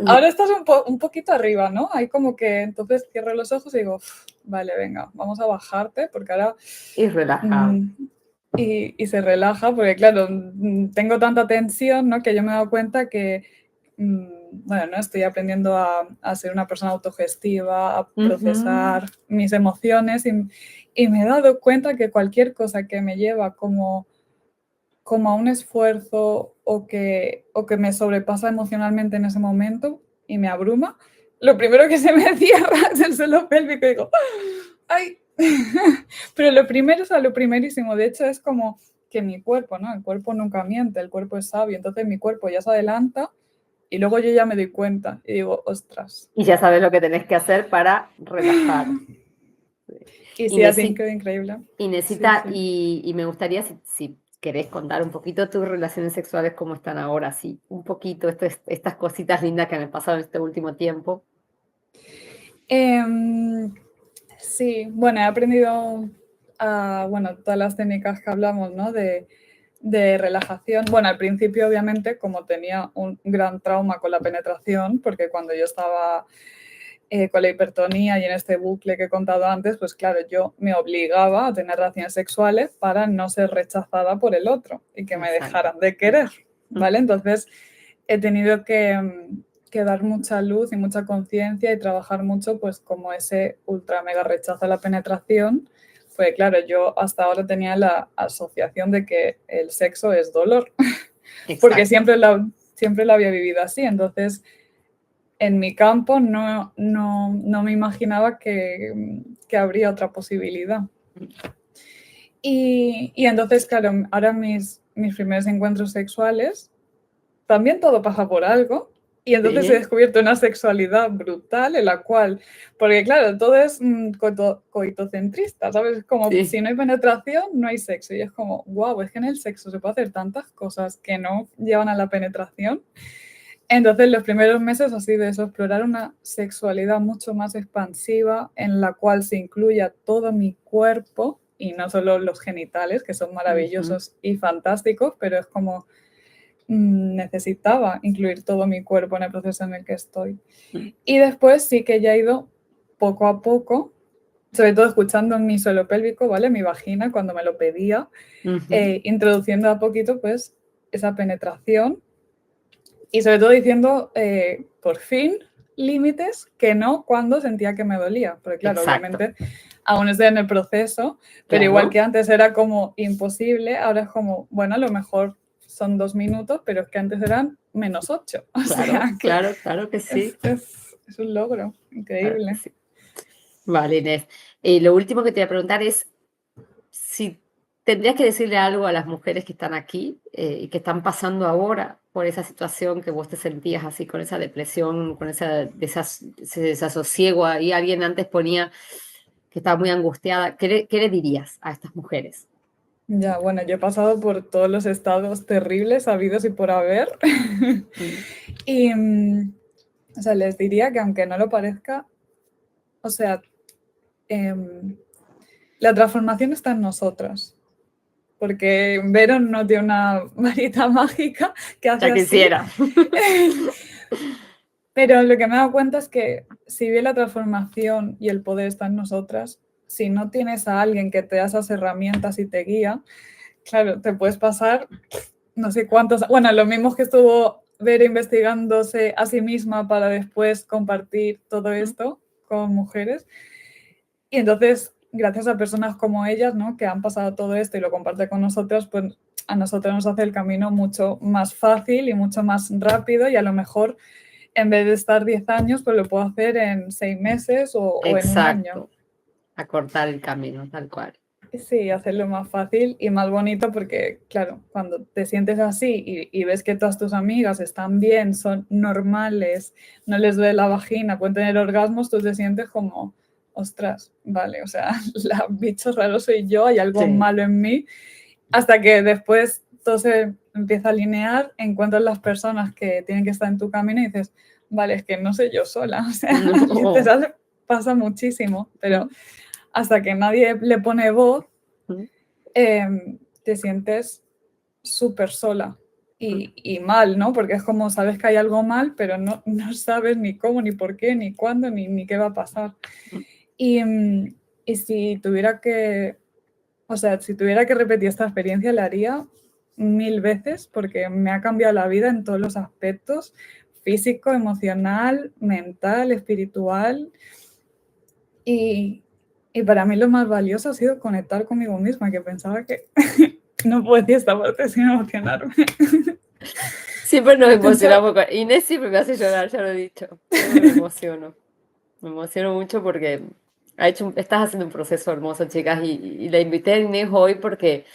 ahora estás un poquito arriba, ¿no? Hay como que entonces cierro los ojos y digo, vale, venga, vamos a bajarte porque ahora... Y relajado. Y se relaja porque, claro, tengo tanta tensión, ¿no? Que yo me he dado cuenta que, bueno, ¿no? Estoy aprendiendo a ser una persona autogestiva, a procesar mis emociones y me he dado cuenta que cualquier cosa que me lleva como a un esfuerzo o que me sobrepasa emocionalmente en ese momento y me abruma, lo primero que se me cierra es el suelo pélvico y digo, ¡ay! Pero lo primero, o sea, lo primerísimo, de hecho, es como que mi cuerpo, ¿no? El cuerpo nunca miente, el cuerpo es sabio, entonces mi cuerpo ya se adelanta y luego yo ya me doy cuenta y digo, ostras. Y ya sabes lo que tenés que hacer para relajar. Y sí, así quedó increíble. Inesita, Sí. y me gustaría, si querés contar un poquito tus relaciones sexuales, cómo están ahora, sí, un poquito, estas cositas lindas que me pasaron este último tiempo. Sí, bueno, he aprendido todas las técnicas que hablamos, ¿no? De relajación. Bueno, al principio, obviamente, como tenía un gran trauma con la penetración, porque cuando yo estaba con la hipertonía y en este bucle que he contado antes, pues claro, yo me obligaba a tener relaciones sexuales para no ser rechazada por el otro y que me dejaran de querer, ¿vale? Entonces, he tenido que dar mucha luz y mucha conciencia y trabajar mucho, pues como ese ultra mega rechazo a la penetración. Pues claro, yo hasta ahora tenía la asociación de que el sexo es dolor, porque siempre lo había vivido así. Entonces, en mi campo no me imaginaba que habría otra posibilidad. Y entonces, claro, ahora mis primeros encuentros sexuales, también todo pasa por algo. Y entonces he descubierto una sexualidad brutal en la cual, porque claro, todo es coitocentrista, ¿sabes? Como si no hay penetración, no hay sexo. Y es como, wow, es que en el sexo se puede hacer tantas cosas que no llevan a la penetración. Entonces, los primeros meses ha sido eso, explorar una sexualidad mucho más expansiva en la cual se incluya todo mi cuerpo y no solo los genitales, que son maravillosos y fantásticos, pero es como necesitaba incluir todo mi cuerpo en el proceso en el que estoy. Y después sí que ya he ido poco a poco, sobre todo escuchando mi suelo pélvico, ¿vale? Mi vagina cuando me lo pedía, introduciendo a poquito pues esa penetración y sobre todo diciendo por fin límites que no cuando sentía que me dolía, porque claro, obviamente aún estoy en el proceso, pero igual que antes era como imposible, ahora es como, bueno, a lo mejor son 2 minutos, pero es que antes eran -8. O sea que claro que sí. Es un logro increíble. Claro sí. Vale, Inés. Lo último que te voy a preguntar es si tendrías que decirle algo a las mujeres que están aquí y que están pasando ahora por esa situación que vos te sentías así, con esa depresión, con ese desasosiego. Ahí alguien antes ponía que estaba muy angustiada. ¿Qué le dirías a estas mujeres? Ya, bueno, yo he pasado por todos los estados terribles habidos y por haber. Y, o sea, les diría que aunque no lo parezca, o sea, la transformación está en nosotras. Porque Vero no tiene una varita mágica que hace ya quisiera. así. Pero lo que me he dado cuenta es que si bien la transformación y el poder está en nosotras, si no tienes a alguien que te da esas herramientas y te guía, claro, te puedes pasar no sé cuántos, bueno, lo mismo que estuvo Vera investigándose a sí misma para después compartir todo esto con mujeres. Y entonces, gracias a personas como ellas, ¿no? Que han pasado todo esto y lo comparten con nosotras, pues a nosotros nos hace el camino mucho más fácil y mucho más rápido y a lo mejor en vez de estar 10 años, pues lo puedo hacer en 6 meses o en un año. Exacto. Acortar el camino, tal cual. Sí, hacerlo más fácil y más bonito porque, claro, cuando te sientes así y ves que todas tus amigas están bien, son normales, no les duele la vagina, pueden tener orgasmos, tú te sientes como, ostras, vale, o sea, la bicho raro soy yo, hay algo Sí. malo en mí, hasta que después todo se empieza a alinear, encuentras las personas que tienen que estar en tu camino y dices, vale, es que no soy yo sola, o sea, No. literal, pasa muchísimo, pero hasta que nadie le pone voz, te sientes súper sola y mal, ¿no? Porque es como sabes que hay algo mal, pero no sabes ni cómo, ni por qué, ni cuándo, ni qué va a pasar. Y si tuviera que, o sea, si tuviera que repetir esta experiencia, la haría 1000 veces porque me ha cambiado la vida en todos los aspectos, físico, emocional, mental, espiritual. Y para mí lo más valioso ha sido conectar conmigo misma, que pensaba que no puedo decir esta parte sin emocionarme. Siempre nos emocionamos. Inés siempre me hace llorar, ya lo he dicho. Siempre me emociono. Me emociono mucho porque estás haciendo un proceso hermoso, chicas, y la invité a Inés hoy porque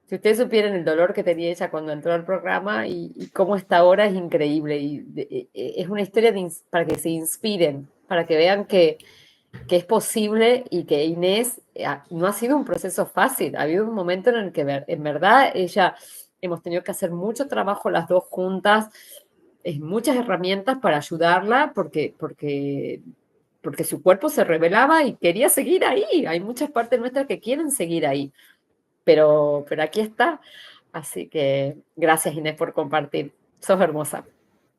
si ustedes supieran el dolor que tenía ella cuando entró al programa y cómo está ahora, es increíble. Es una historia para que se inspiren, para que vean que es posible y que Inés no ha sido un proceso fácil. Ha habido un momento en el que en verdad hemos tenido que hacer mucho trabajo las dos juntas, muchas herramientas para ayudarla porque su cuerpo se rebelaba y quería seguir ahí. Hay muchas partes nuestras que quieren seguir ahí, pero aquí está. Así que gracias, Inés, por compartir. Sos hermosa.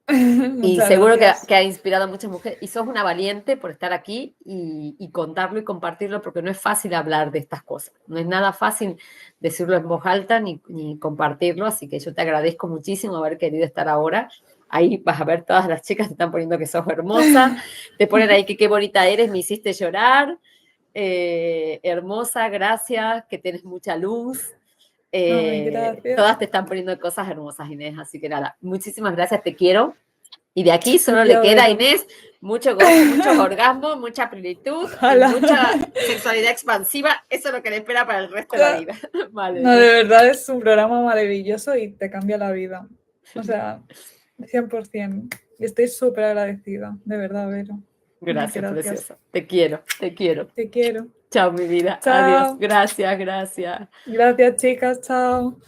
Y Muchas seguro gracias. que ha inspirado a muchas mujeres. Y sos una valiente por estar aquí y contarlo y compartirlo, porque no es fácil hablar de estas cosas. No es nada fácil decirlo en voz alta ni compartirlo. Así que yo te agradezco muchísimo haber querido estar ahora. Ahí vas a ver todas las chicas te están poniendo que sos hermosa. Te ponen ahí que qué bonita eres, me hiciste llorar. Hermosa, gracias, que tienes mucha luz. Ay, gracias. Todas te están poniendo cosas hermosas, Inés. Así que nada, muchísimas gracias, te quiero. Y de aquí solo le queda a Inés mucho gozo, muchos orgasmos, mucha plenitud y mucha sexualidad expansiva. Eso es lo que le espera para el resto de la vida. Vale. No, de verdad es un programa maravilloso y te cambia la vida. O sea, 100%. Y estoy súper agradecida, de verdad, Vero. Gracias, preciosa. Te quiero, te quiero. Te quiero. Chao, mi vida. Chao. Adiós. Gracias, gracias. Gracias, chicas. Chao.